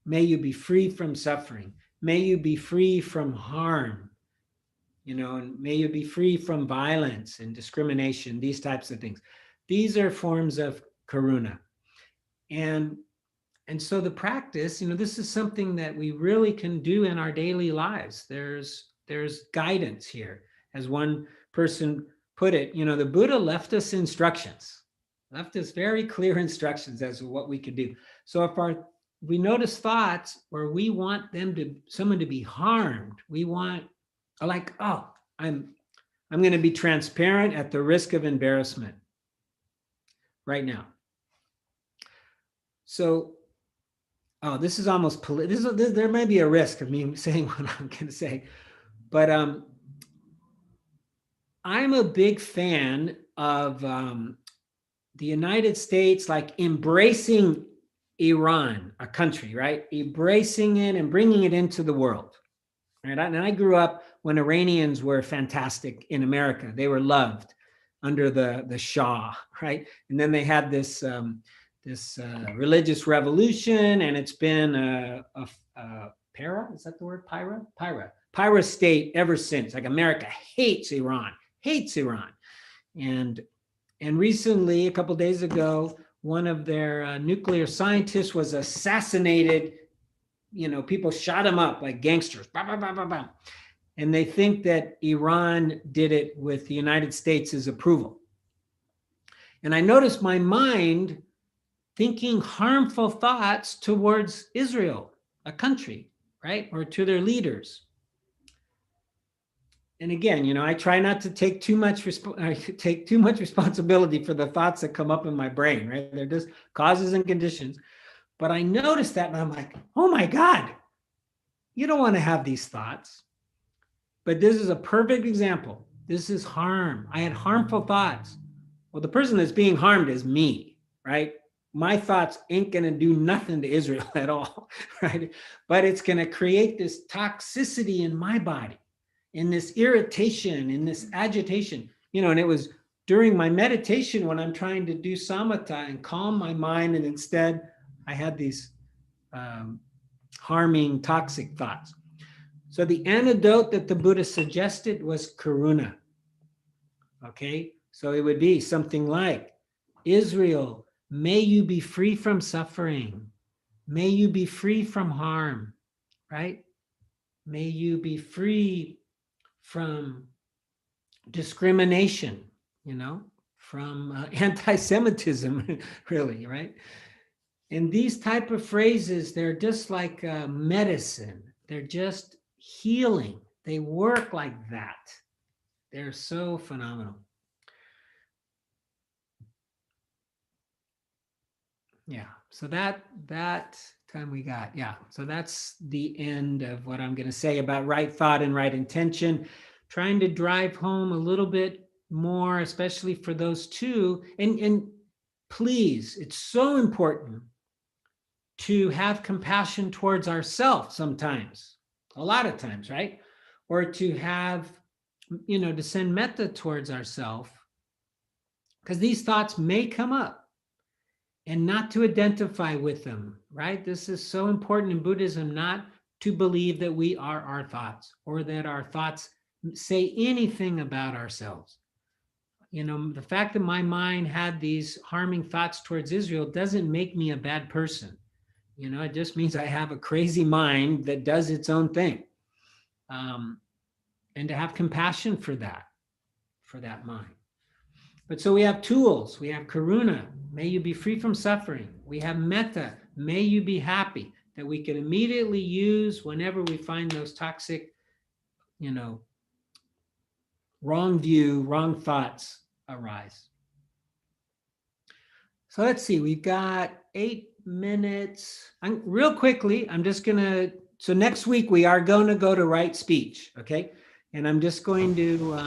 may you be free from suffering. May you be free from harm, you know, and may you be free from violence and discrimination, these types of things. These are forms of karuna. And so the practice, you know, this is something that we really can do in our daily lives. There's guidance here. As one person put it, you know, the Buddha left us instructions, left us very clear instructions as to what we could do. So if we notice thoughts where we want someone to be harmed, we want, like, oh, I'm going to be transparent at the risk of embarrassment right now. So, this is almost there may be a risk of me saying what I'm going to say, but I'm a big fan of the United States, like embracing Iran, a country, right? Embracing it and bringing it into the world. Right? And I grew up when Iranians were fantastic in America. They were loved under the Shah, right? And then they had this religious revolution, and it's been a para, is that the word? Pyra state ever since. Like, America hates Iran. And recently, a couple of days ago, one of their nuclear scientists was assassinated. You know, people shot him up like gangsters. Bah, bah, bah, bah, bah. And they think that Iran did it with the United States' approval. And I noticed my mind thinking harmful thoughts towards Israel, a country, right? Or to their leaders. And again, you know, I try not to take too much responsibility for the thoughts that come up in my brain, right? They're just causes and conditions. But I noticed that and I'm like, oh my God, you don't want to have these thoughts. But this is a perfect example. This is harm. I had harmful thoughts. Well, the person that's being harmed is me, right? My thoughts ain't going to do nothing to Israel at all, right? But it's going to create this toxicity in my body, in this irritation, in this agitation. You know, and it was during my meditation when I'm trying to do samatha and calm my mind, and instead I had these harming, toxic thoughts. So the antidote that the Buddha suggested was karuna. Okay, so it would be something like, Israel, may you be free from suffering. May you be free from harm, right? May you be free from discrimination, you know, from anti-Semitism, really, right? And these type of phrases, they're just like medicine. They're just healing. They work like that. They're so phenomenal. Yeah, so that time we got, yeah. So that's the end of what I'm going to say about right thought and right intention. Trying to drive home a little bit more, especially for those two. And please, it's so important to have compassion towards ourselves sometimes, a lot of times, right? Or to have, you know, to send metta towards ourselves, because these thoughts may come up, and not to identify with them, right? This is so important in Buddhism, not to believe that we are our thoughts or that our thoughts say anything about ourselves. You know, the fact that my mind had these harming thoughts towards Israel doesn't make me a bad person. It just means I have a crazy mind that does its own thing. And to have compassion for that mind. But so we have tools. We have karuna, may you be free from suffering. We have metta, may you be happy, that we can immediately use whenever we find those toxic, wrong view, wrong thoughts arise. So let's see, we've got 8 minutes. Real quickly, so next week we are going to go to right speech, okay? And I'm just going to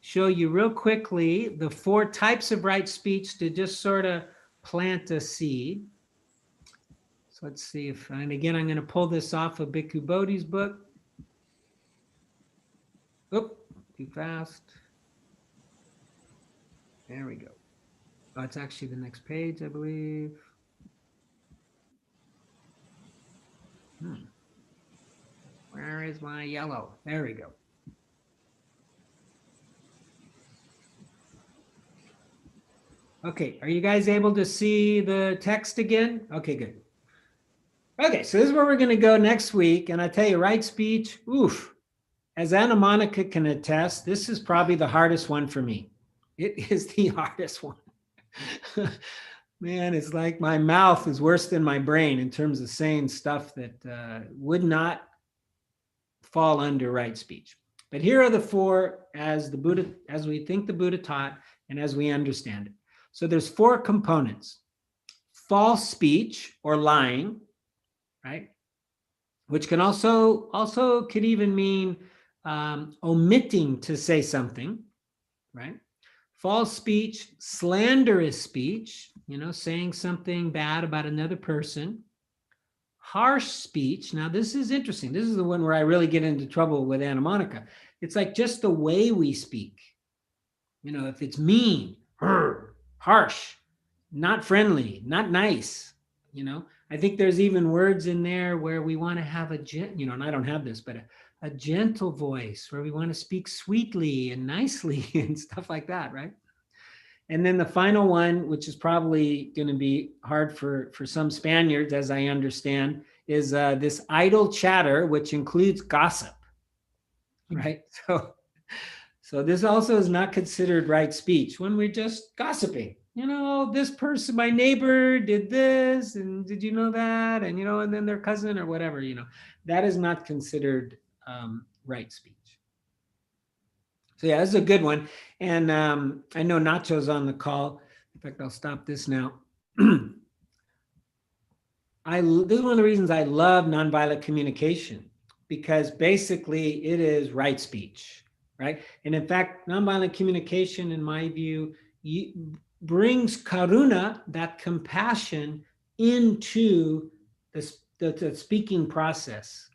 show you real quickly the 4 types of right speech to just sort of plant a seed. So let's see and again, I'm going to pull this off of Bhikkhu Bodhi's book. Oop, too fast. There we go. Oh, it's actually the next page, I believe. Where is my yellow? There we go. Okay, are you guys able to see the text again? Okay, good. Okay, so this is where we're going to go next week. And I tell you, right speech, oof. As Anna Monica can attest, this is probably the hardest one for me. It is the hardest one. Man, it's like my mouth is worse than my brain in terms of saying stuff that would not fall under right speech. But here are the 4 as we think the Buddha taught and as we understand it. So there's 4 components. False speech or lying, right? Which can also could even mean omitting to say something, right? False speech, slanderous speech, saying something bad about another person. Harsh speech. Now, this is interesting. This is the one where I really get into trouble with Anna Monica. It's like just the way we speak. If it's mean, harsh, not friendly, not nice, I think there's even words in there where we want to have and I don't have this, but a gentle voice where we want to speak sweetly and nicely and stuff like that, right? And then the final one, which is probably going to be hard for some Spaniards, as I understand, is this idle chatter, which includes gossip, right? So this also is not considered right speech when we're just gossiping. This person, my neighbor did this, and did you know that? And, and then their cousin or whatever, that is not considered right speech. So yeah, this is a good one. And I know Nacho's on the call. In fact, I'll stop this now. This is one of the reasons I love nonviolent communication, because basically it is right speech, right? And in fact, nonviolent communication, in my view, brings karuna, that compassion, into the speaking process.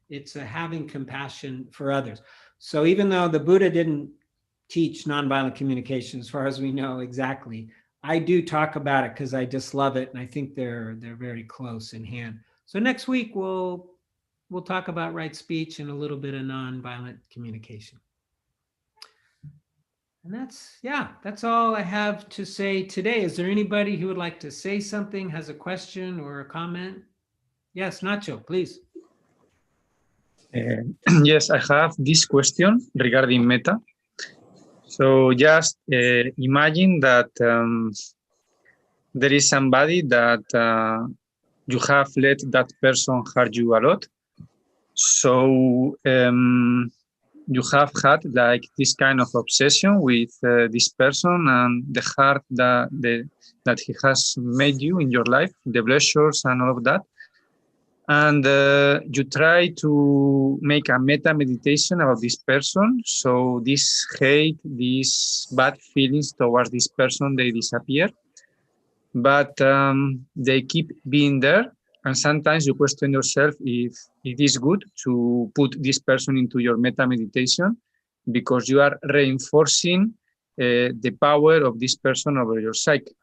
It's having compassion for others. So even though the Buddha didn't teach nonviolent communication, as far as we know exactly, I do talk about it because I just love it, and I think they're very close in hand. So next week we'll talk about right speech and a little bit of nonviolent communication. And that's all I have to say today. Is there anybody who would like to say something, has a question or a comment? Yes, Nacho, please. Yes, I have this question regarding metta. So just imagine that there is somebody that you have let that person hurt you a lot. So you have had like this kind of obsession with this person and the hurt that he has made you in your life, the pleasures and all of that. And you try to make a metta meditation about this person. So this hate, these bad feelings towards this person, they disappear. But they keep being there. And sometimes you question yourself if it is good to put this person into your metta meditation, because you are reinforcing the power of this person over your psyche.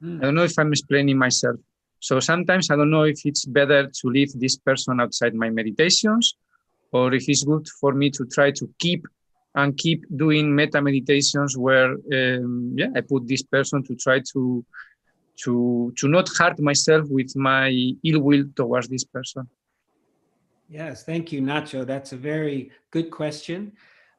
I don't know if I'm explaining myself. So sometimes I don't know if it's better to leave this person outside my meditations, or if it's good for me to try to keep doing metta meditations where I put this person to try to to not hurt myself with my ill will towards this person? Yes, thank you, Nacho. That's a very good question.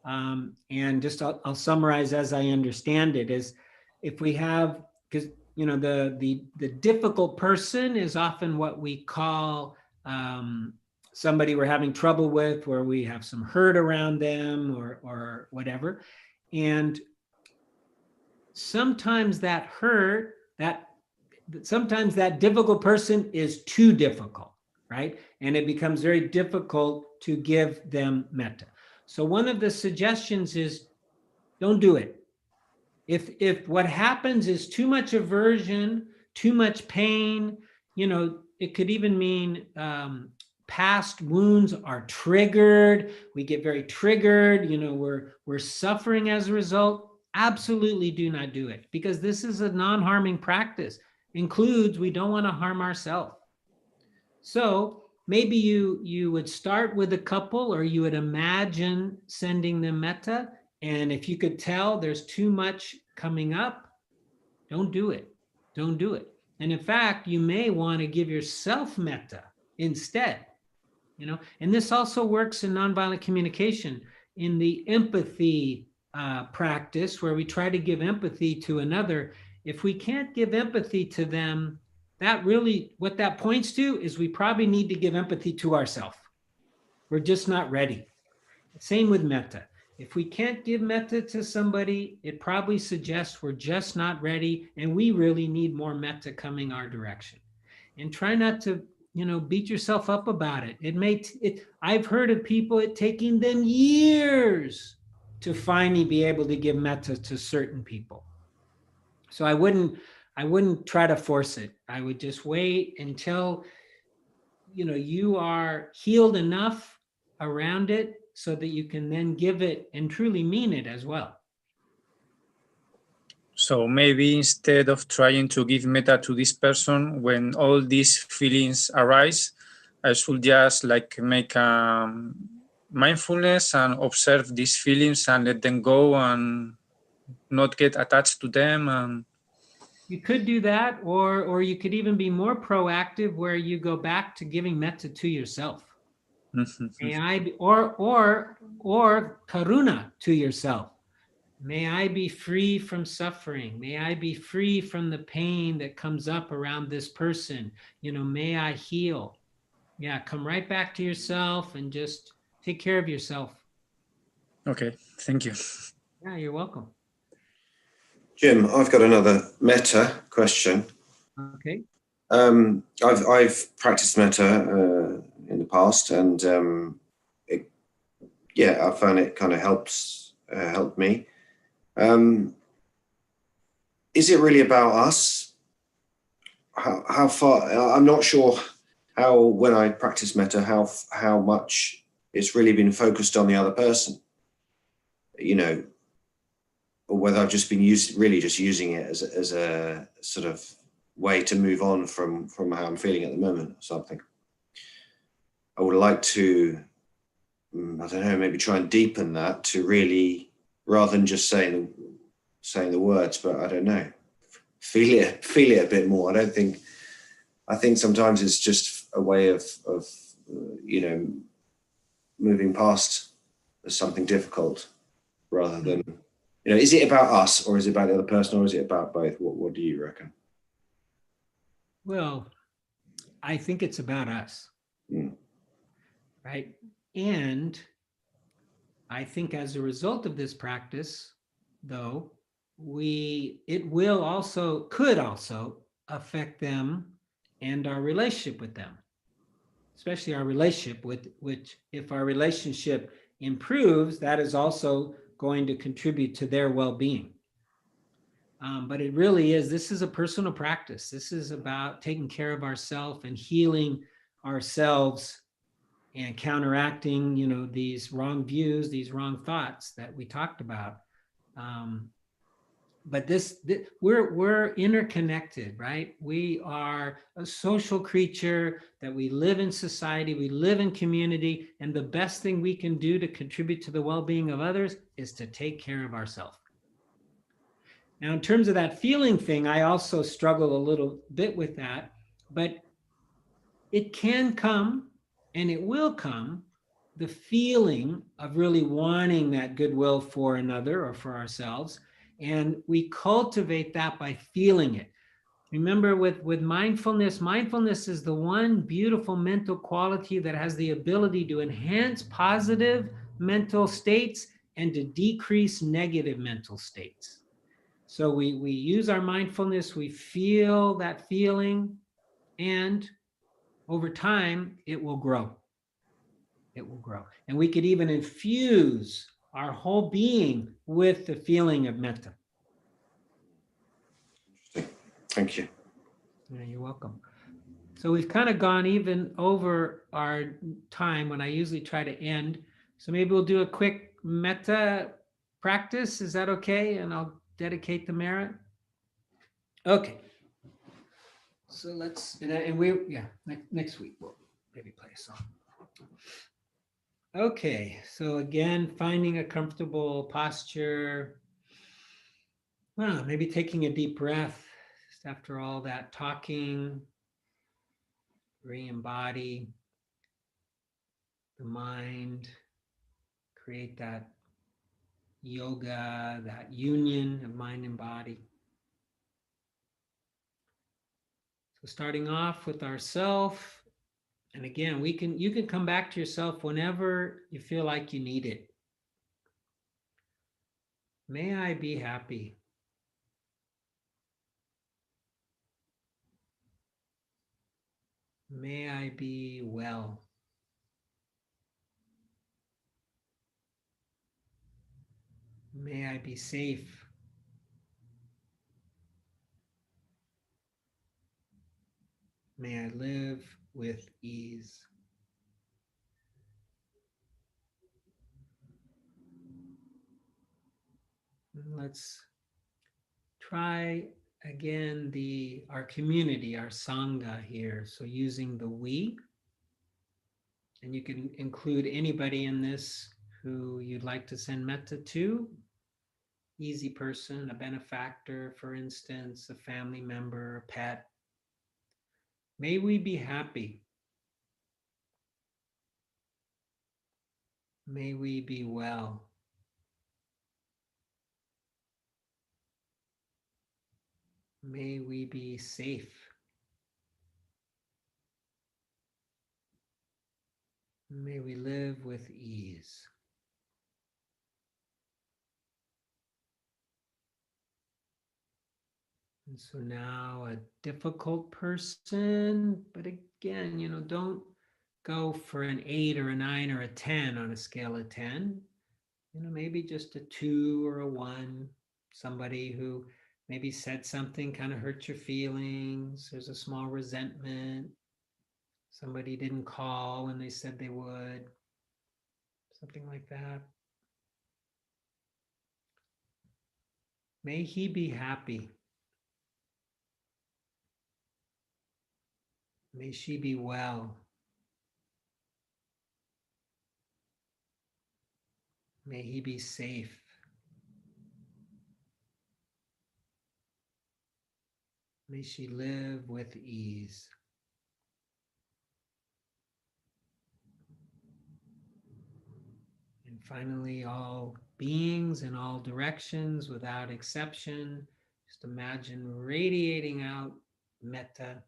And just I'll summarize as I understand it is if we have, because the difficult person is often what we call somebody we're having trouble with, where we have some hurt around them or whatever. And sometimes that hurt, sometimes that difficult person is too difficult, right? And it becomes very difficult to give them metta. So one of the suggestions is don't do it. If what happens is too much aversion, too much pain, it could even mean past wounds are triggered. We get very triggered, we're suffering as a result. Absolutely do not do it, because this is a non-harming practice. Includes we don't want to harm ourselves. So maybe you would start with a couple, or you would imagine sending them metta, and if you could tell there's too much coming up, don't do it. Don't do it. And in fact, you may want to give yourself metta instead. And this also works in nonviolent communication, in the empathy practice, where we try to give empathy to another. If we can't give empathy to them, that really, what that points to is we probably need to give empathy to ourselves. We're just not ready. Same with metta. If we can't give metta to somebody, it probably suggests we're just not ready, and we really need more metta coming our direction. And try not to, beat yourself up about it. I've heard of people it taking them years to finally be able to give metta to certain people. So I wouldn't try to force it. I would just wait until you are healed enough around it so that you can then give it and truly mean it as well. So maybe instead of trying to give metta to this person, when all these feelings arise, I should just make mindfulness and observe these feelings and let them go and not get attached to them. And you could do that, or you could even be more proactive, where you go back to giving metta to yourself. May I be, or karuna to yourself. May I be free from suffering. May I be free from the pain that comes up around this person. May I heal. Yeah, come right back to yourself and just take care of yourself. Okay, thank you. Yeah, you're welcome. Jim, I've got another metta question. Okay. I've practiced metta in the past, and I found it kind of helped me. Is it really about us? How far? I'm not sure how, when I practice metta, how much it's really been focused on the other person, or whether I've just been using it as a sort of way to move on from how I'm feeling at the moment or something. I would like to, I don't know, maybe try and deepen that to really, rather than just saying the words, but I don't know, feel it a bit more. I think sometimes it's just a way of moving past something difficult, rather than, is it about us, or is it about the other person, or is it about both? What do you reckon? Well, I think it's about us. Right? And I think as a result of this practice, though, it could also affect them and our relationship with them, especially our relationship which if our relationship improves, that is also going to contribute to their well-being. But it really is, this is a personal practice. This is about taking care of ourselves and healing ourselves and counteracting, these wrong views, these wrong thoughts that we talked about. But we're interconnected, right? We are a social creature, that we live in society, we live in community, and the best thing we can do to contribute to the well-being of others is to take care of ourselves. Now, in terms of that feeling thing, I also struggle a little bit with that, but it can come and it will come, the feeling of really wanting that goodwill for another or for ourselves. And we cultivate that by feeling it. Remember, with mindfulness, mindfulness is the one beautiful mental quality that has the ability to enhance positive mental states and to decrease negative mental states. So we use our mindfulness, we feel that feeling, and over time, it will grow. It will grow. And we could even infuse our whole being with the feeling of metta. Interesting. Thank you. Yeah, you're welcome. So we've kind of gone even over our time when I usually try to end. So maybe we'll do a quick metta practice. Is that okay? And I'll dedicate the merit. Okay. So let's, next week we'll maybe play a song. Okay, so again, finding a comfortable posture. Well, maybe taking a deep breath just after all that talking. Re-embody the mind, create that yoga, that union of mind and body. So starting off with ourself, and again, you can come back to yourself whenever you feel like you need it. May I be happy. May I be well. May I be safe. May I live with ease. And let's try again our community, our Sangha here. So using the we, and you can include anybody in this who you'd like to send metta to. Easy person, a benefactor, for instance, a family member, a pet. May we be happy. May we be well. May we be safe. May we live with ease. And so now a difficult person, but again, don't go for an 8 or a 9 or a 10 on a scale of 10. Maybe just a 2 or a 1. Somebody who maybe said something kind of hurt your feelings. There's a small resentment. Somebody didn't call when they said they would. Something like that. May he be happy. May she be well. May he be safe. May she live with ease. And finally, all beings in all directions without exception, just imagine radiating out metta.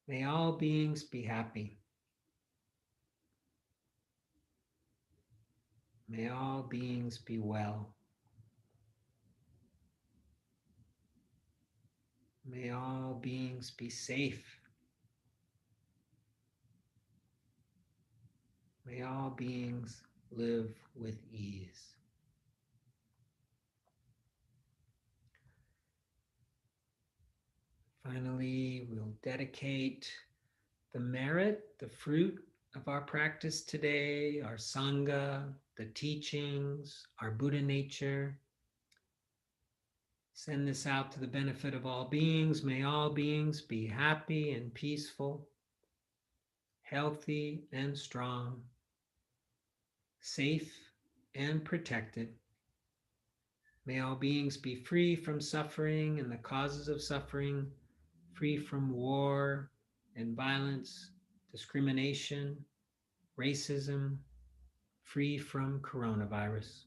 May all beings be happy. May all beings be well. May all beings be safe. May all beings live with ease. Finally, we'll dedicate the merit, the fruit of our practice today, our Sangha, the teachings, our Buddha nature. Send this out to the benefit of all beings. May all beings be happy and peaceful, healthy and strong, safe and protected. May all beings be free from suffering and the causes of suffering, free from war and violence, discrimination, racism, free from coronavirus.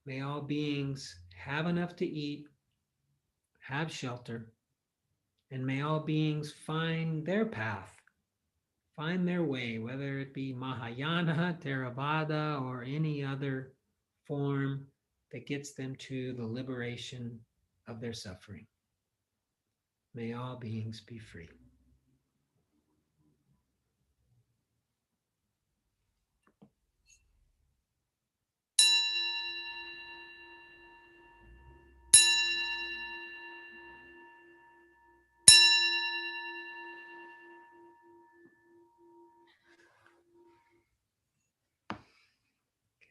May all beings have enough to eat, have shelter, and may all beings find their path, find their way, whether it be Mahayana, Theravada, or any other form that gets them to the liberation of their suffering. May all beings be free.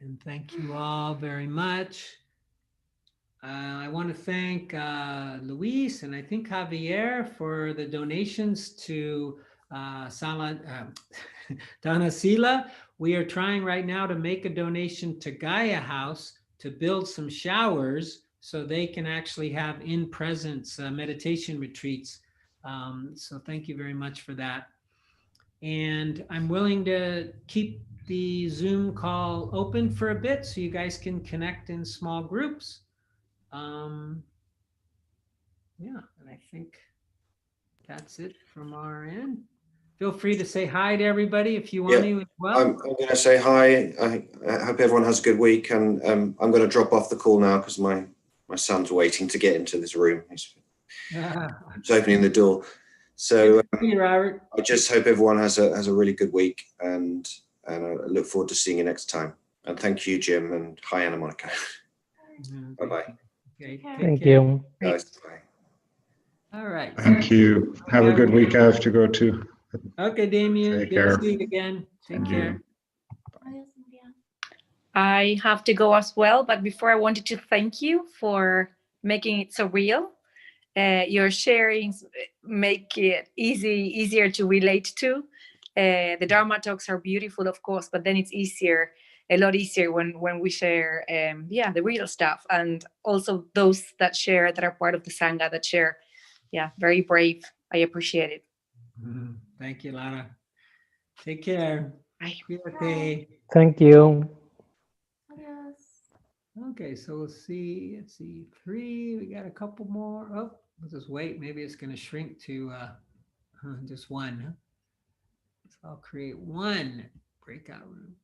And thank you all very much. I want to thank Luis and I think Javier for the donations to Dana Sila. We are trying right now to make a donation to Gaia House to build some showers so they can actually have in-presence meditation retreats. So thank you very much for that. And I'm willing to keep the Zoom call open for a bit so you guys can connect in small groups. Yeah, and I think that's it from our end. Feel free to say hi to everybody if you want to as well. I'm going to say hi. I hope everyone has a good week, and I'm going to drop off the call now because my son's waiting to get into this room. He's opening the door. So Robert. I just hope everyone has a really good week, and I look forward to seeing you next time. And thank you, Jim, and hi, Anna Monica. Bye-bye. Okay, Thank you. Guys, bye. All right. Thank you. Have a good week. I have to go too. Okay, Damien. Take Good care. to see you again. Take And care. you. Adios, India. I have to go as well, but before I wanted to thank you for making it so real. Your sharings make it easier to relate to. The Dharma talks are beautiful, of course, but then it's a lot easier when we share, the real stuff, and also those that share that are part of the Sangha that share. Yeah, very brave. I appreciate it. Thank you, Lara. Take care. Bye. Okay. Thank you. Adios. Okay, so let's see 3. We got a couple more. Oh, let's just wait. Maybe it's going to shrink to just one. So I'll create one breakout room.